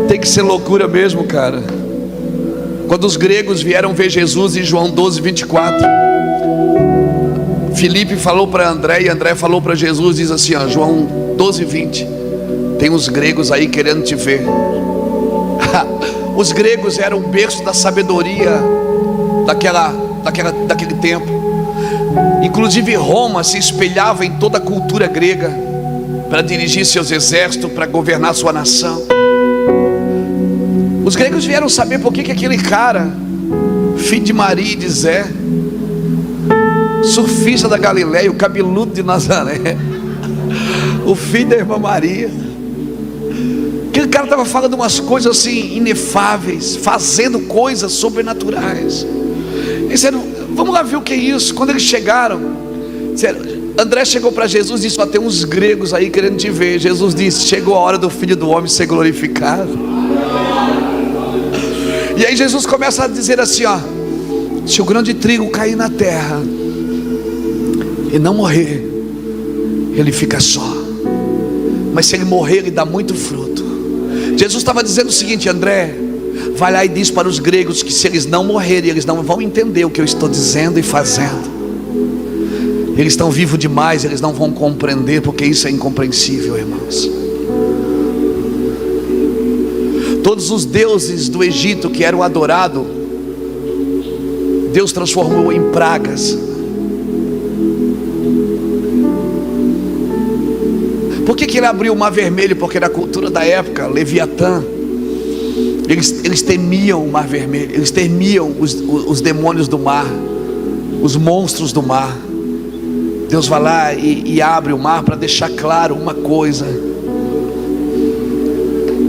Tem que ser loucura mesmo, cara. Quando os gregos vieram ver Jesus em João 12, 24, Filipe falou para André, e André falou para Jesus, diz assim, ó, João 12, 20: tem uns gregos aí querendo te ver. Os gregos eram o berço da sabedoria daquele tempo. Inclusive Roma se espelhava em toda a cultura grega para dirigir seus exércitos, para governar sua nação. Os gregos vieram saber por que aquele cara, filho de Maria e de Zé, surfista da Galileia, o cabeludo de Nazaré, o filho da irmã Maria, aquele cara estava falando umas coisas assim inefáveis, fazendo coisas sobrenaturais. Eles disseram, vamos lá ver o que é isso. Quando eles chegaram, disseram, André chegou para Jesus e disse, só tem uns gregos aí querendo te ver. Jesus disse, chegou a hora do Filho do Homem ser glorificado. E aí Jesus começa a dizer assim, ó, se o grão de trigo cair na terra e não morrer, ele fica só, mas se ele morrer, ele dá muito fruto. Jesus estava dizendo o seguinte, André, vai lá e diz para os gregos que se eles não morrerem, eles não vão entender o que eu estou dizendo e fazendo. Eles estão vivos demais, eles não vão compreender, porque isso é incompreensível, irmãos. Todos os deuses do Egito que eram adorados, Deus transformou em pragas. Por que ele abriu o mar vermelho? Porque na cultura da época, Leviatã, eles temiam o mar vermelho, eles temiam os demônios do mar, os monstros do mar. Deus vai lá e abre o mar para deixar claro uma coisa.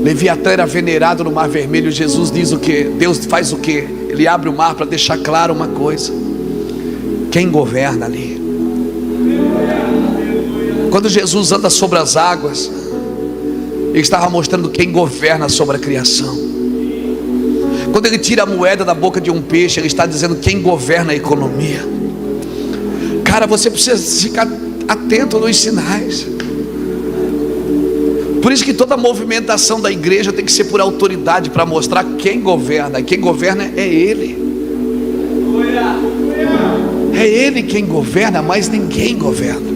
Leviatã era venerado no mar vermelho. Jesus diz o que? Deus faz o que? Ele abre o mar para deixar claro uma coisa: quem governa ali. Quando Jesus anda sobre as águas, ele estava mostrando quem governa sobre a criação. Quando ele tira a moeda da boca de um peixe, ele está dizendo quem governa a economia. Cara, você precisa ficar atento nos sinais. Por isso que toda movimentação da igreja tem que ser por autoridade, para mostrar quem governa. E quem governa é Ele. É Ele quem governa, mas ninguém governa.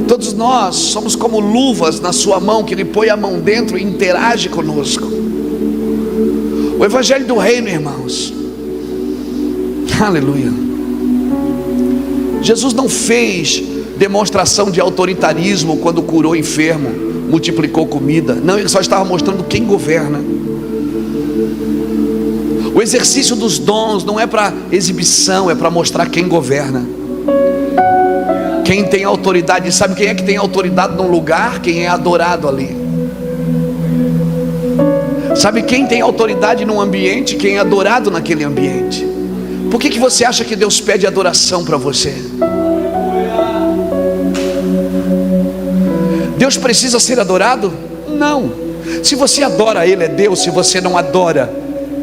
Todos nós somos como luvas na sua mão, que Ele põe a mão dentro e interage conosco. O Evangelho do Reino, irmãos, aleluia. Jesus não fez demonstração de autoritarismo quando curou enfermo, multiplicou comida. Não, ele só estava mostrando quem governa. O exercício dos dons não é para exibição, é para mostrar quem governa. Quem tem autoridade. Sabe quem é que tem autoridade num lugar? Quem é adorado ali. Sabe quem tem autoridade num ambiente? Quem é adorado naquele ambiente. Por que você acha que Deus pede adoração para você? Deus precisa ser adorado? Não. Se você adora Ele, é Deus. Se você não adora,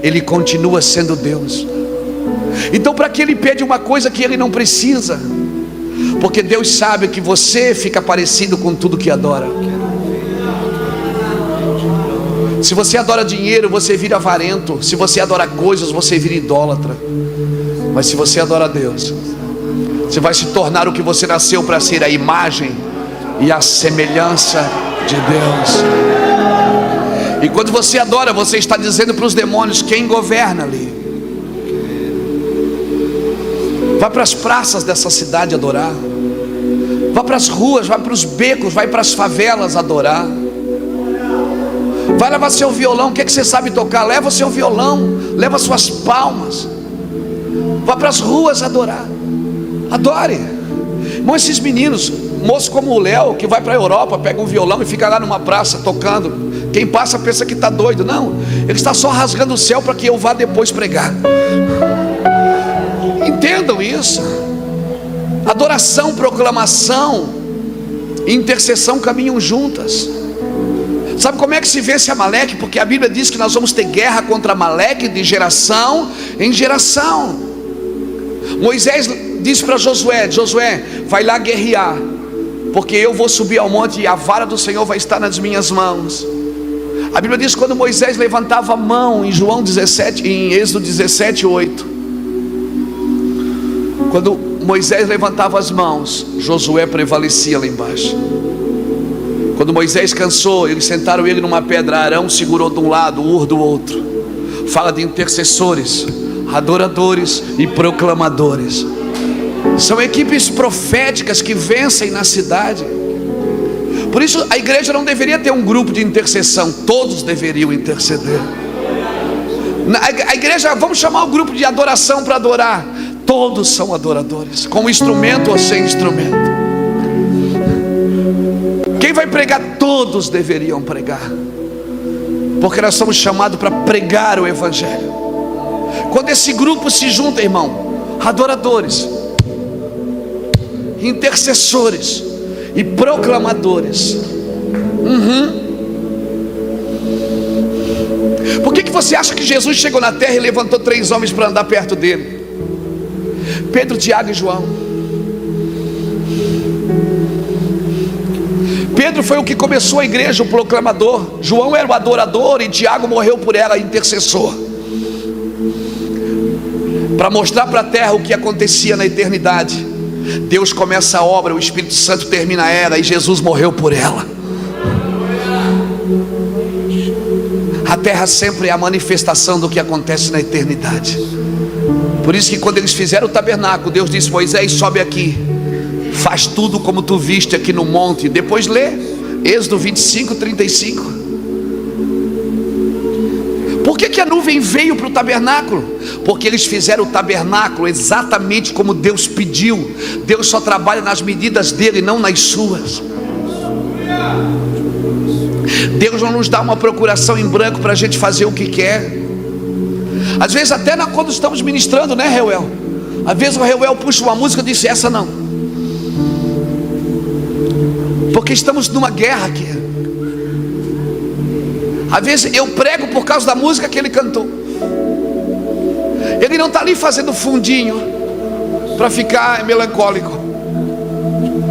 Ele continua sendo Deus. Então para que Ele pede uma coisa que Ele não precisa? Porque Deus sabe que você fica parecido com tudo que adora. Se você adora dinheiro, você vira avarento. Se você adora coisas, você vira idólatra. Mas se você adora Deus, você vai se tornar o que você nasceu para ser, a imagem e a semelhança de Deus. E quando você adora, você está dizendo para os demônios quem governa ali. Vá para as praças dessa cidade adorar. Vá para as ruas, vá para os becos, vai para as favelas adorar. Vai levar seu violão. O que é que você sabe tocar? Leva o seu violão, leva suas palmas. Vá para as ruas adorar. Adore. Irmão, esses meninos, moços como o Léo, que vai para a Europa, pega um violão e fica lá numa praça tocando. Quem passa pensa que está doido. Não, ele está só rasgando o céu para que eu vá depois pregar. Entendam isso. Adoração, proclamação e intercessão caminham juntas. Sabe como é que se vence Amaleque? Porque a Bíblia diz que nós vamos ter guerra contra Amaleque de geração em geração. Moisés disse para Josué: Josué, vai lá guerrear, porque eu vou subir ao monte e a vara do Senhor vai estar nas minhas mãos. A Bíblia diz que quando Moisés levantava a mão, em João 17, em Êxodo 17:8, quando Moisés levantava as mãos, Josué prevalecia lá embaixo. Quando Moisés cansou, eles sentaram ele numa pedra, Arão segurou de um lado, Hur do outro. Fala de intercessores, adoradores e proclamadores. São equipes proféticas que vencem na cidade. Por isso a igreja não deveria ter um grupo de intercessão, todos deveriam interceder. A igreja, vamos chamar o grupo de adoração para adorar, todos são adoradores, com instrumento ou sem instrumento. Quem vai pregar? Todos deveriam pregar, porque nós somos chamados para pregar o Evangelho. Quando esse grupo se junta, irmão, adoradores, intercessores e proclamadores. Por que você acha que Jesus chegou na terra e levantou 3 homens para andar perto dele? Pedro, Tiago e João. Pedro foi o que começou a igreja, o proclamador. João era o adorador e Tiago morreu por ela, intercessor, para mostrar para a terra o que acontecia na eternidade. Deus começa a obra, o Espírito Santo termina a era e Jesus morreu por ela. A terra sempre é a manifestação do que acontece na eternidade. Por isso que quando eles fizeram o tabernáculo, Deus disse: Moisés, sobe aqui, faz tudo como tu viste aqui no monte. Depois lê Êxodo 25:35. Por que a nuvem veio para o tabernáculo? Porque eles fizeram o tabernáculo exatamente como Deus pediu. Deus só trabalha nas medidas dele, não nas suas. Deus não nos dá uma procuração em branco para a gente fazer o que quer. Às vezes até quando estamos ministrando, né, Reuel? Às vezes o Reuel puxa uma música e diz: essa não, porque estamos numa guerra aqui. Às vezes eu prego por causa da música que ele cantou. Ele não está ali fazendo fundinho para ficar melancólico.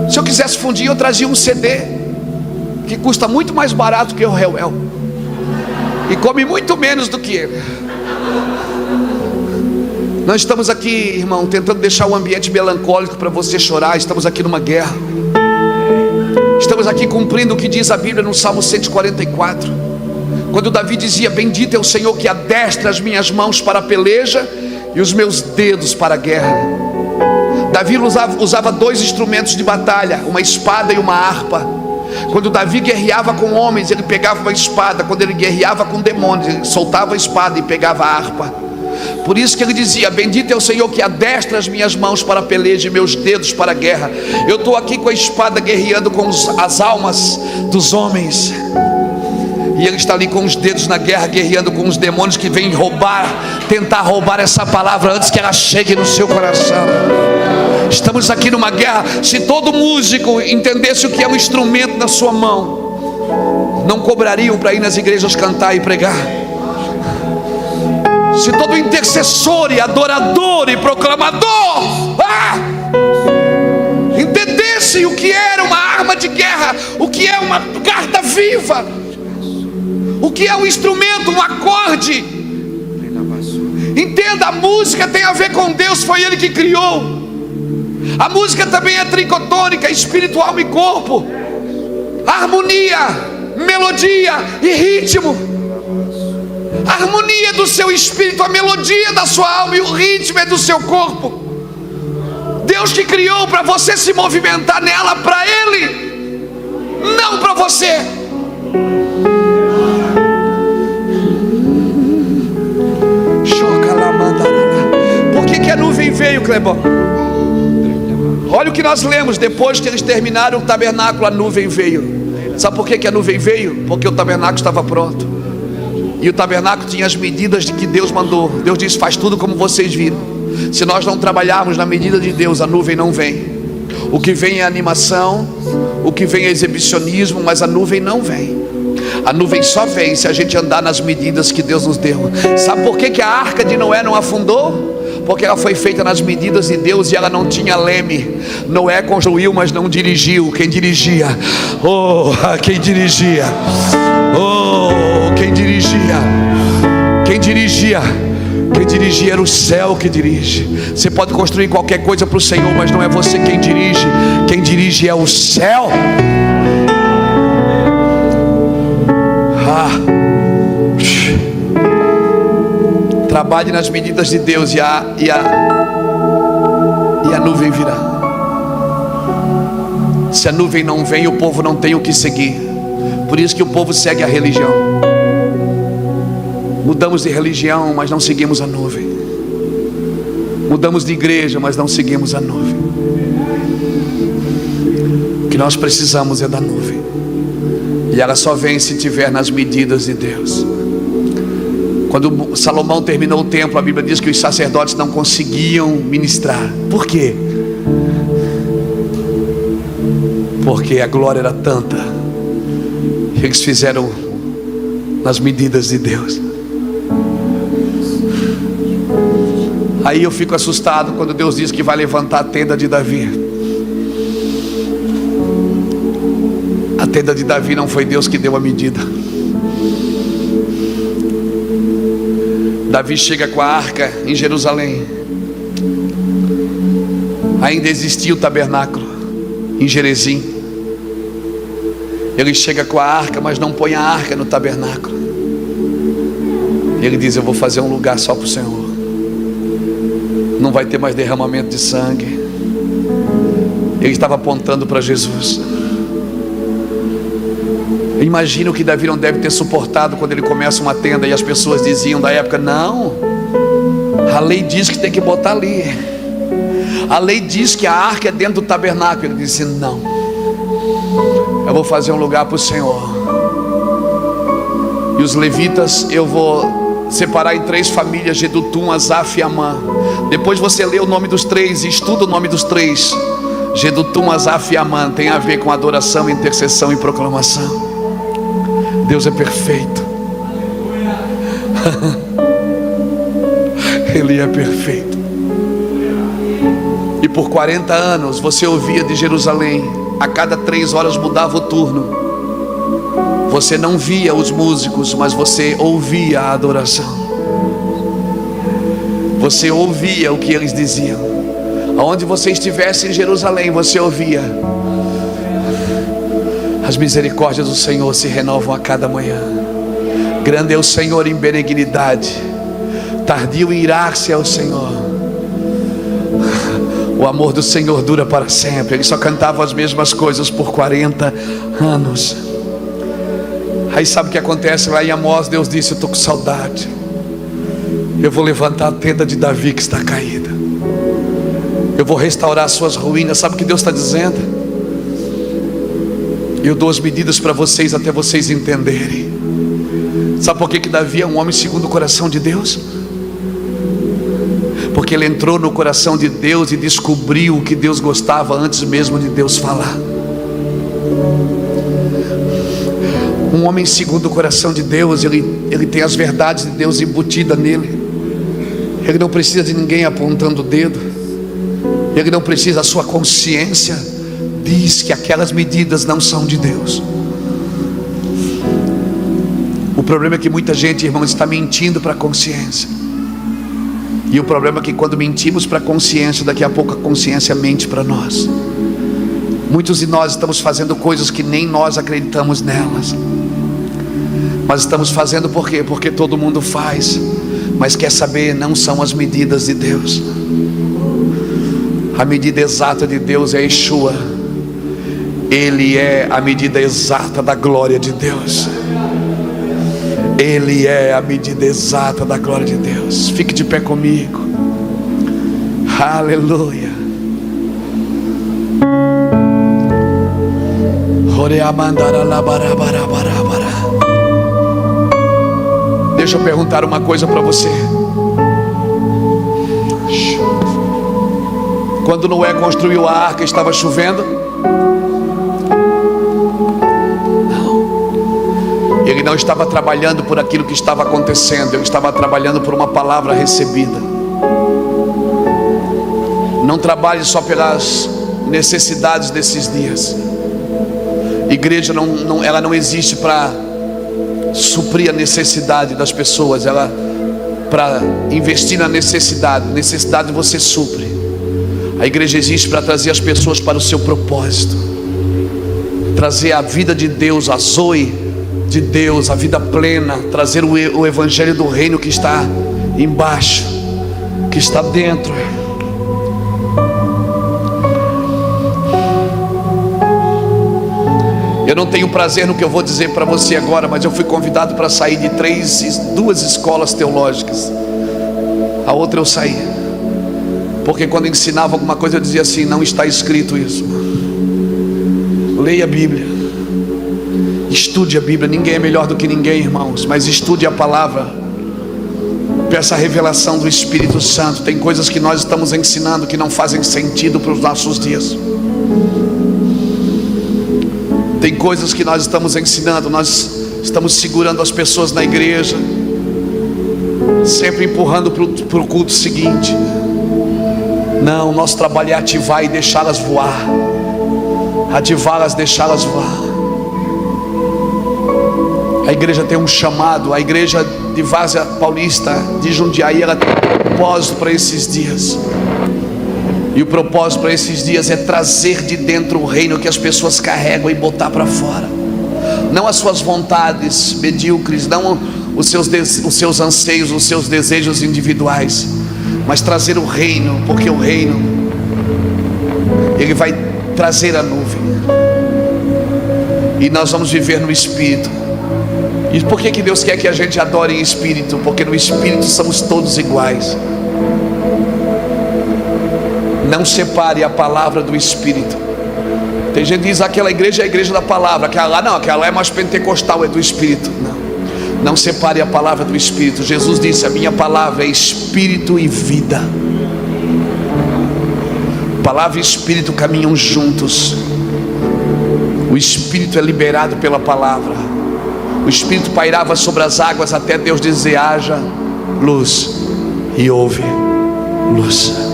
Se eu quisesse fundinho, eu trazia um CD que custa muito mais barato que o Reuel e come muito menos do que ele. Nós estamos aqui, irmão, tentando deixar o ambiente melancólico para você chorar. Estamos aqui numa guerra. Estamos aqui cumprindo o que diz a Bíblia no Salmo 144. Quando Davi dizia: bendito é o Senhor que adestra as minhas mãos para a peleja e os meus dedos para a guerra. Davi usava 2 instrumentos de batalha, uma espada e uma harpa. Quando Davi guerreava com homens, ele pegava uma espada. Quando ele guerreava com demônios, ele soltava a espada e pegava a harpa. Por isso que ele dizia: bendito é o Senhor que adestra as minhas mãos para a peleja e meus dedos para a guerra. Eu estou aqui com a espada guerreando com as almas dos homens, e ele está ali com os dedos na guerra, guerreando com os demônios que vêm tentar roubar essa palavra antes que ela chegue no seu coração. Estamos aqui numa guerra. Se todo músico entendesse o que é um instrumento na sua mão, não cobrariam para ir nas igrejas cantar e pregar. Se todo intercessor e adorador e proclamador entendesse o que era uma arma de guerra, o que é uma carta viva, o que é um instrumento, um acorde. Entenda, a música tem a ver com Deus, foi Ele que criou. A música também é tricotônica, espírito, alma e corpo. Harmonia, melodia e ritmo. A harmonia do seu espírito, a melodia da sua alma e o ritmo é do seu corpo. Deus que criou para você se movimentar nela para Ele, não para você. Por que a nuvem veio, Clebão? Olha o que nós lemos. Depois que eles terminaram o tabernáculo, a nuvem veio. Sabe por que a nuvem veio? Porque o tabernáculo estava pronto, e o tabernáculo tinha as medidas de que Deus mandou. Deus disse: faz tudo como vocês viram. Se nós não trabalharmos na medida de Deus, a nuvem não vem. O que vem é animação, o que vem é exibicionismo, mas a nuvem não vem. A nuvem só vem se a gente andar nas medidas que Deus nos deu. Sabe por que a arca de Noé não afundou? Porque ela foi feita nas medidas de Deus e ela não tinha leme. Noé construiu, mas não dirigiu. Quem dirigia? Oh, quem dirigia? Oh, quem dirigia? Quem dirigia? Quem dirigia era o céu que dirige. Você pode construir qualquer coisa para o Senhor, mas não é você quem dirige. Quem dirige é o céu. Trabalhe nas medidas de Deus e a nuvem virá. Se a nuvem não vem, o povo não tem o que seguir. Por isso que o povo segue a religião. Mudamos de religião, mas não seguimos a nuvem. Mudamos de igreja, mas não seguimos a nuvem. O que nós precisamos é da nuvem. E ela só vem se tiver nas medidas de Deus. Quando Salomão terminou o templo, a Bíblia diz que os sacerdotes não conseguiam ministrar. Por quê? Porque a glória era tanta. Eles fizeram nas medidas de Deus. Aí eu fico assustado quando Deus diz que vai levantar a tenda de Davi. A tenda de Davi não foi Deus que deu a medida. Davi chega com a arca em Jerusalém. Ainda existia o tabernáculo em Gerezim. Ele chega com a arca, mas não põe a arca no tabernáculo. Ele diz: eu vou fazer um lugar só para o Senhor. Não vai ter mais derramamento de sangue. Ele estava apontando para Jesus. Imagina o que Davi não deve ter suportado quando ele começa uma tenda e as pessoas diziam da época: não, a lei diz que tem que botar ali. A lei diz que a arca é dentro do tabernáculo. Ele disse: não, eu vou fazer um lugar para o Senhor. E os levitas eu vou separar em 3 famílias: Jedutum, Asaf e Amã. Depois você lê o nome dos 3 e estuda o nome dos 3. Jedutum, Asaf e Amã tem a ver com adoração, intercessão e proclamação. Deus é perfeito. Ele é perfeito. E por 40 anos você ouvia de Jerusalém, a cada 3 horas mudava o turno. Você não via os músicos, mas você ouvia a adoração. Você ouvia o que eles diziam. Aonde você estivesse em Jerusalém, você ouvia: as misericórdias do Senhor se renovam a cada manhã. Grande é o Senhor em benignidade, tardio em irar-se é o Senhor. O amor do Senhor dura para sempre. Eles só cantavam as mesmas coisas por 40 anos. Aí sabe o que acontece lá em Amós? Deus disse: eu estou com saudade. Eu vou levantar a tenda de Davi que está caída. Eu vou restaurar as suas ruínas. Sabe o que Deus está dizendo? Eu dou as medidas para vocês até vocês entenderem. Sabe por que Davi é um homem segundo o coração de Deus? Porque ele entrou no coração de Deus e descobriu o que Deus gostava antes mesmo de Deus falar. Um homem segundo o coração de Deus, ele tem as verdades de Deus embutidas nele. Ele não precisa de ninguém apontando o dedo. Ele não precisa, a sua consciência diz que aquelas medidas não são de Deus. O problema é que muita gente, irmão, está mentindo para a consciência. E o problema é que quando mentimos para a consciência, daqui a pouco a consciência mente para nós. Muitos de nós estamos fazendo coisas que nem nós acreditamos nelas. Mas estamos fazendo por quê? Porque todo mundo faz. Mas quer saber, não são as medidas de Deus. A medida exata de Deus é Yeshua. Ele é a medida exata da glória de Deus. Ele é a medida exata da glória de Deus. Fique de pé comigo. Aleluia. Deixa eu perguntar uma coisa para você. Quando Noé construiu a arca, estava chovendo? Não. Ele não estava trabalhando por aquilo que estava acontecendo. Ele estava trabalhando por uma palavra recebida. Não trabalhe só pelas necessidades desses dias. Igreja ela não existe para suprir a necessidade das pessoas, ela para investir na necessidade. Necessidade você supre. A igreja existe para trazer as pessoas para o seu propósito, trazer a vida de Deus, a zoe de Deus, a vida plena, trazer o evangelho do reino que está embaixo, que está dentro. Eu não tenho prazer no que eu vou dizer para você agora, mas eu fui convidado para sair de duas escolas teológicas. A outra eu saí, porque quando ensinava alguma coisa eu dizia assim: não está escrito isso. Leia a Bíblia, estude a Bíblia. Ninguém é melhor do que ninguém, irmãos, mas estude a palavra. Peça a revelação do Espírito Santo. Tem coisas que nós estamos ensinando que não fazem sentido para os nossos dias. Tem coisas que nós estamos ensinando, nós estamos segurando as pessoas na igreja, sempre empurrando para o culto seguinte. Não, nosso trabalho é ativar e deixá-las voar. Ativá-las, deixá-las voar. A igreja tem um chamado. A igreja de Várzea Paulista, de Jundiaí, ela tem um propósito para esses dias. E o propósito para esses dias é trazer de dentro o reino que as pessoas carregam e botar para fora. Não as suas vontades medíocres, não os seus anseios, os seus desejos individuais, mas trazer o reino, porque o reino, ele vai trazer a nuvem. E nós vamos viver no Espírito. E por que Deus quer que a gente adore em Espírito? Porque no Espírito somos todos iguais. Não separe a palavra do Espírito. Tem gente que diz: aquela igreja é a igreja da palavra, aquela lá não, aquela lá é mais pentecostal, é do Espírito. Não separe a palavra do Espírito. Jesus disse: a minha palavra é Espírito e vida. Palavra e Espírito caminham juntos. O Espírito é liberado pela palavra. O Espírito pairava sobre as águas até Deus dizer: haja luz, e houve luz.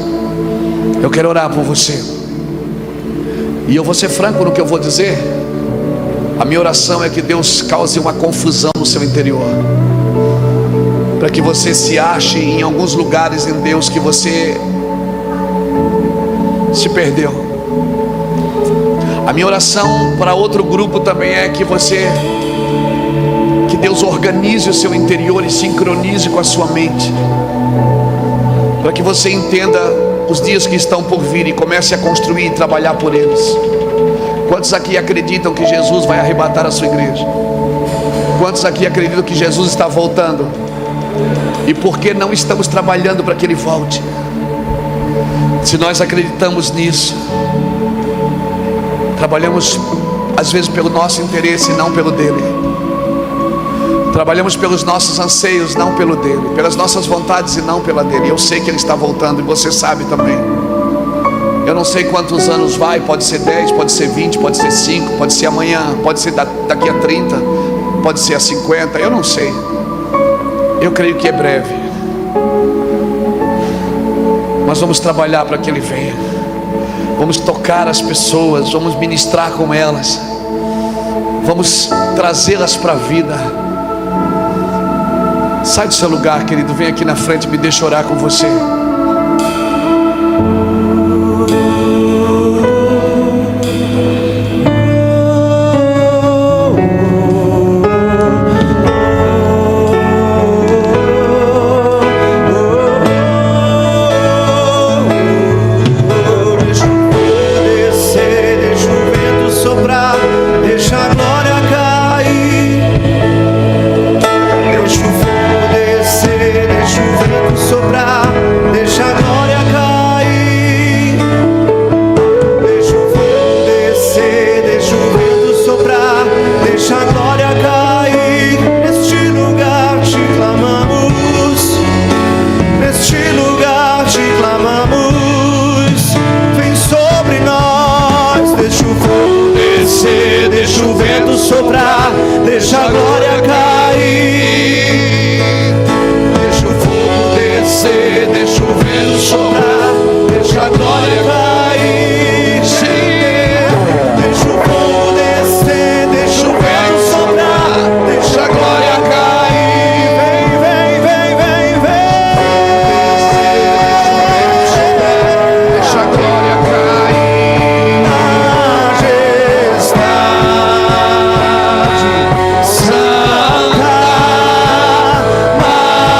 Eu quero orar por você, e eu vou ser franco no que eu vou dizer. A minha oração é que Deus cause uma confusão no seu interior, para que você se ache em alguns lugares em Deus que você se perdeu. A minha oração para outro grupo também é que Deus organize o seu interior e sincronize com a sua mente, para que você entenda os dias que estão por vir e comece a construir e trabalhar por eles. Quantos aqui acreditam que Jesus vai arrebatar a sua igreja? Quantos aqui acreditam que Jesus está voltando? E por que não estamos trabalhando para que Ele volte? Se nós acreditamos nisso, trabalhamos às vezes pelo nosso interesse e não pelo dele. Trabalhamos pelos nossos anseios, não pelo dele, pelas nossas vontades e não pela dele. Eu sei que Ele está voltando, e você sabe também. Eu não sei quantos anos vai, pode ser 10, pode ser 20, pode ser 5, pode ser amanhã, pode ser daqui a 30, pode ser a 50, eu não sei. Eu creio que é breve. Mas vamos trabalhar para que Ele venha. Vamos tocar as pessoas, vamos ministrar com elas, vamos trazê-las para a vida. Sai do seu lugar, querido, vem aqui na frente, me deixa orar com você. Deixa a glória cair, deixa o fogo descer, deixa o vento soprar, deixa deixa a glória cair. Deixa o fogo descer, deixa o vento soprar, deixa a glória cair. Vem, vem, vem, vem, vem. Deixa a glória cair. Majestade santa,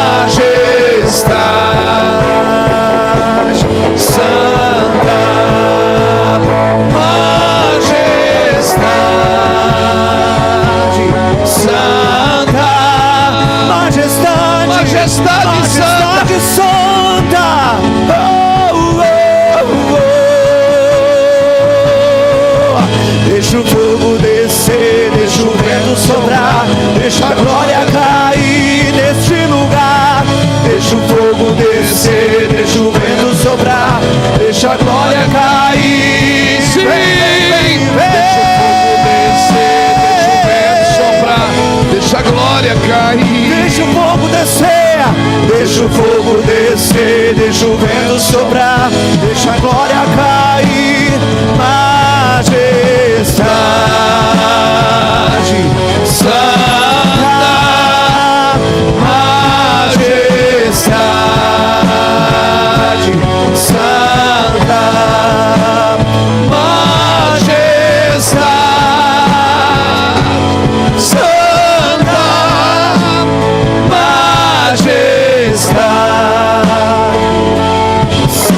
majestade santa, majestade santa, majestade santa. Oh, oh, oh. Deixa o fogo descer, deixa o vento soprar, deixa a glória cair neste lugar. Deixa o fogo descer, deixa o vento soprar, deixa a glória cair. Sim. Deixa a glória cair. Deixa o fogo descer, deixa o fogo descer, deixa o vento soprar, deixa a glória cair. Majestade santa, majestade santa, majestade santa, majestade santa.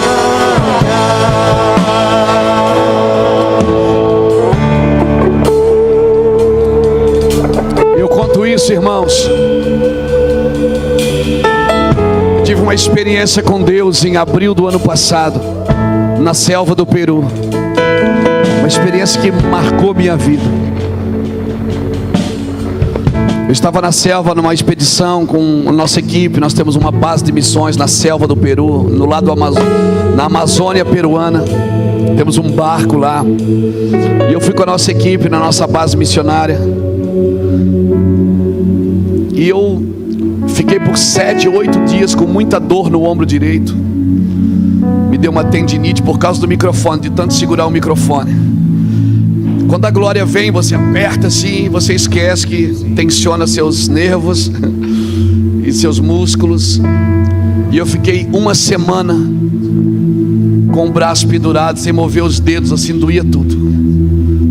Eu conto isso, irmãos. Tive uma experiência com Deus em abril do ano passado, na selva do Peru. Uma experiência que marcou minha vida. Eu estava na selva numa expedição com a nossa equipe. Nós temos uma base de missões na selva do Peru, no lado na Amazônia peruana. Temos um barco lá. E eu fui com a nossa equipe na nossa base missionária. E eu fiquei por 7, 8 dias com muita dor no ombro direito. Me deu uma tendinite por causa do microfone, de tanto segurar o microfone. Quando a glória vem, você aperta assim, você esquece que tensiona seus nervos e seus músculos. E eu fiquei uma semana com o braço pendurado, sem mover os dedos, assim, doía tudo.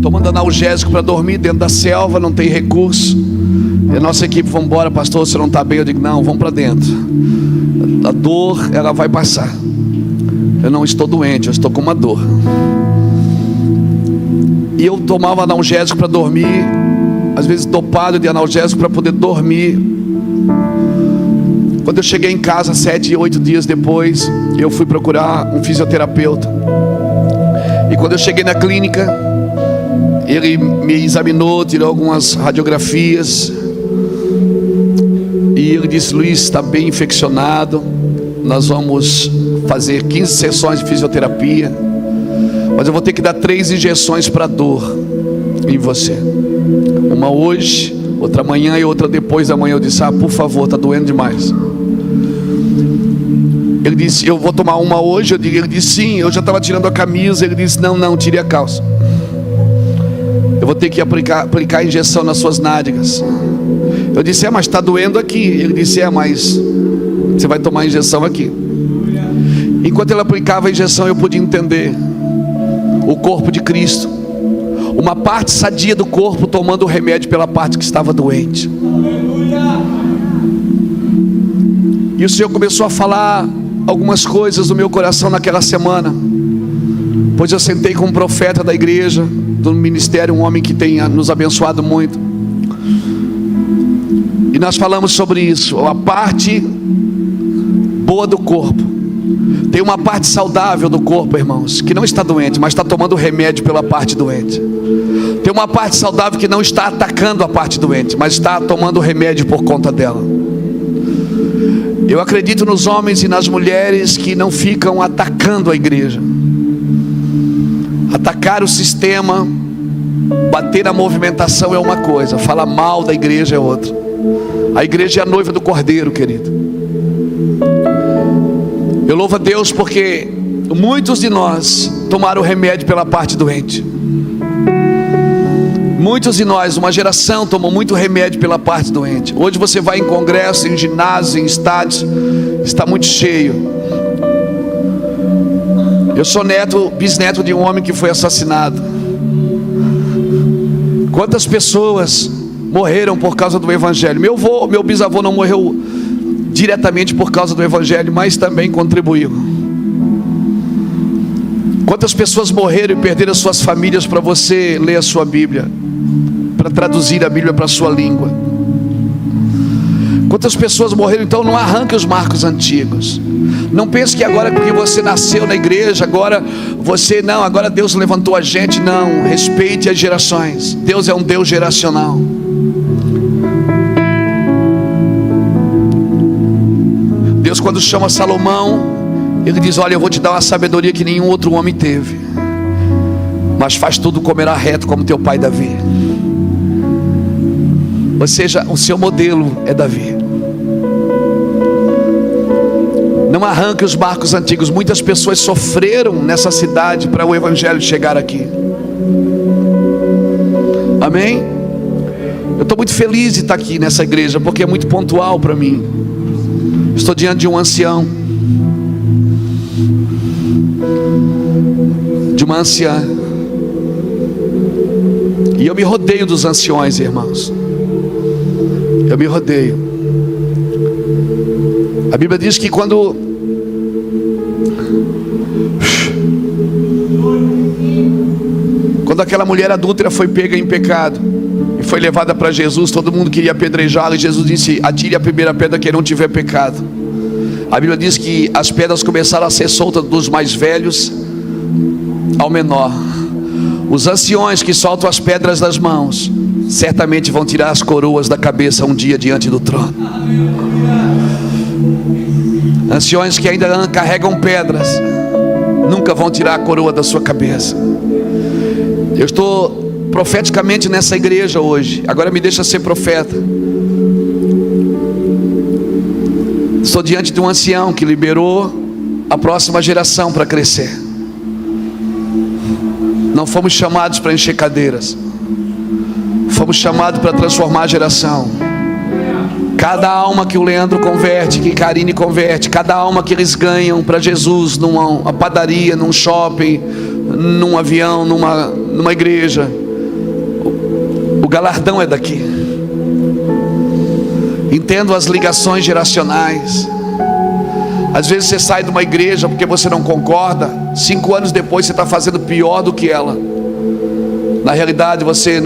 Tomando analgésico para dormir dentro da selva, não tem recurso. E a nossa equipe, vamos embora, pastor, você não está bem? Eu digo, não, vamos para dentro. A dor, ela vai passar. Eu não estou doente, eu estou com uma dor. E eu tomava analgésico para dormir, às vezes dopado de analgésico para poder dormir. Quando eu cheguei em casa, 7, 8 dias depois, eu fui procurar um fisioterapeuta. E quando eu cheguei na clínica, ele me examinou, tirou algumas radiografias. E ele disse, Luiz, está bem infeccionado. Nós vamos fazer 15 sessões de fisioterapia. Mas eu vou ter que dar 3 injeções para dor em você. Uma hoje, outra amanhã e outra depois da manhã. Eu disse, por favor, está doendo demais. Ele disse, eu vou tomar uma hoje. Ele disse, sim, eu já estava tirando a camisa. Ele disse, não, tire a calça. Eu vou ter que aplicar a injeção nas suas nádegas. Eu disse, mas está doendo aqui. Ele disse, mas você vai tomar a injeção aqui. Enquanto ele aplicava a injeção, eu pude entender o corpo de Cristo, uma parte sadia do corpo tomando o remédio pela parte que estava doente. E o Senhor começou a falar algumas coisas no meu coração naquela semana, pois eu sentei com um profeta da igreja, do ministério, um homem que tem nos abençoado muito, e nós falamos sobre isso. A parte boa do corpo. Tem uma parte saudável do corpo, irmãos, que não está doente, mas está tomando remédio pela parte doente. Tem uma parte saudável que não está atacando a parte doente, mas está tomando remédio por conta dela. Eu acredito nos homens e nas mulheres que não ficam atacando a igreja. Atacar o sistema, bater na movimentação é uma coisa, falar mal da igreja é outra. A igreja é a noiva do Cordeiro, querido. Eu louvo a Deus porque Muitos de nós tomaram remédio pela parte doente. Muitos de nós, uma geração, tomou muito remédio pela parte doente. Hoje você vai em congresso, em ginásio, em estádios, está muito cheio. Eu sou bisneto de um homem que foi assassinado. Quantas pessoas morreram por causa do evangelho? Meu bisavô não morreu diretamente por causa do evangelho, mas também contribuiu. Quantas pessoas morreram e perderam suas famílias para você ler a sua Bíblia, para traduzir a Bíblia para a sua língua? Quantas pessoas morreram? Então não arranque os marcos antigos. Não pense que agora que você nasceu na igreja, agora Deus levantou a gente. Não, respeite as gerações. Deus é um Deus geracional. Deus, quando chama Salomão, Ele diz: olha, eu vou te dar uma sabedoria que nenhum outro homem teve, mas faz tudo comerá reto como teu pai Davi. Ou seja, o seu modelo é Davi. Não arranque os marcos antigos. Muitas pessoas sofreram nessa cidade para o evangelho chegar aqui. Amém? Eu estou muito feliz de estar aqui nessa igreja, porque é muito pontual para mim. Estou diante de um ancião, de uma anciã, e eu me rodeio dos anciões, irmãos. Eu me rodeio. A Bíblia diz que quando aquela mulher adúltera foi pega em pecado e foi levada para Jesus, todo mundo queria apedrejá-la, e Jesus disse: atire a primeira pedra quem não tiver pecado. A Bíblia diz que as pedras começaram a ser soltas dos mais velhos ao menor. Os anciões que soltam as pedras das mãos certamente vão tirar as coroas da cabeça um dia diante do trono. Anciões que ainda carregam pedras nunca vão tirar a coroa da sua cabeça. Eu estou profeticamente nessa igreja hoje. Agora me deixa ser profeta. Estou diante de um ancião que liberou a próxima geração para crescer. Não fomos chamados para encher cadeiras, fomos chamados para transformar a geração. Cada alma que o Leandro converte, que Karine converte, cada alma que eles ganham para Jesus, numa padaria, num shopping, num avião, numa igreja, o galardão é daqui. Entendo as ligações geracionais. Às vezes você sai de uma igreja porque você não concorda, 5 anos depois você está fazendo pior do que ela. Na realidade você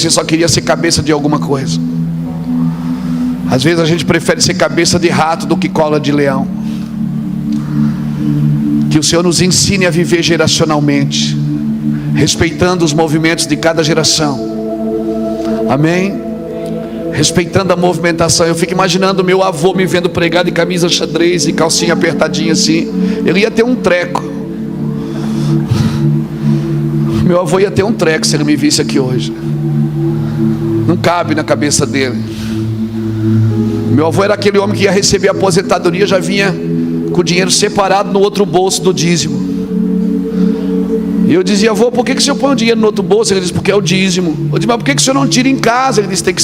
só queria ser cabeça de alguma coisa. Às vezes a gente prefere ser cabeça de rato do que cola de leão. Que o Senhor nos ensine a viver geracionalmente, respeitando os movimentos de cada geração. Amém? Respeitando a movimentação. Eu fico imaginando meu avô me vendo pregar de camisa xadrez e calcinha apertadinha assim. Ele ia ter um treco. Meu avô ia ter um treco se ele me visse aqui hoje. Não cabe na cabeça dele. Meu avô era aquele homem que ia receber a aposentadoria, já vinha com o dinheiro separado no outro bolso do dízimo. E eu dizia: avô, por que o senhor põe o dinheiro no outro bolso? Ele disse: porque é o dízimo. Eu disse: mas por que o senhor não tira em casa? Ele disse: tem que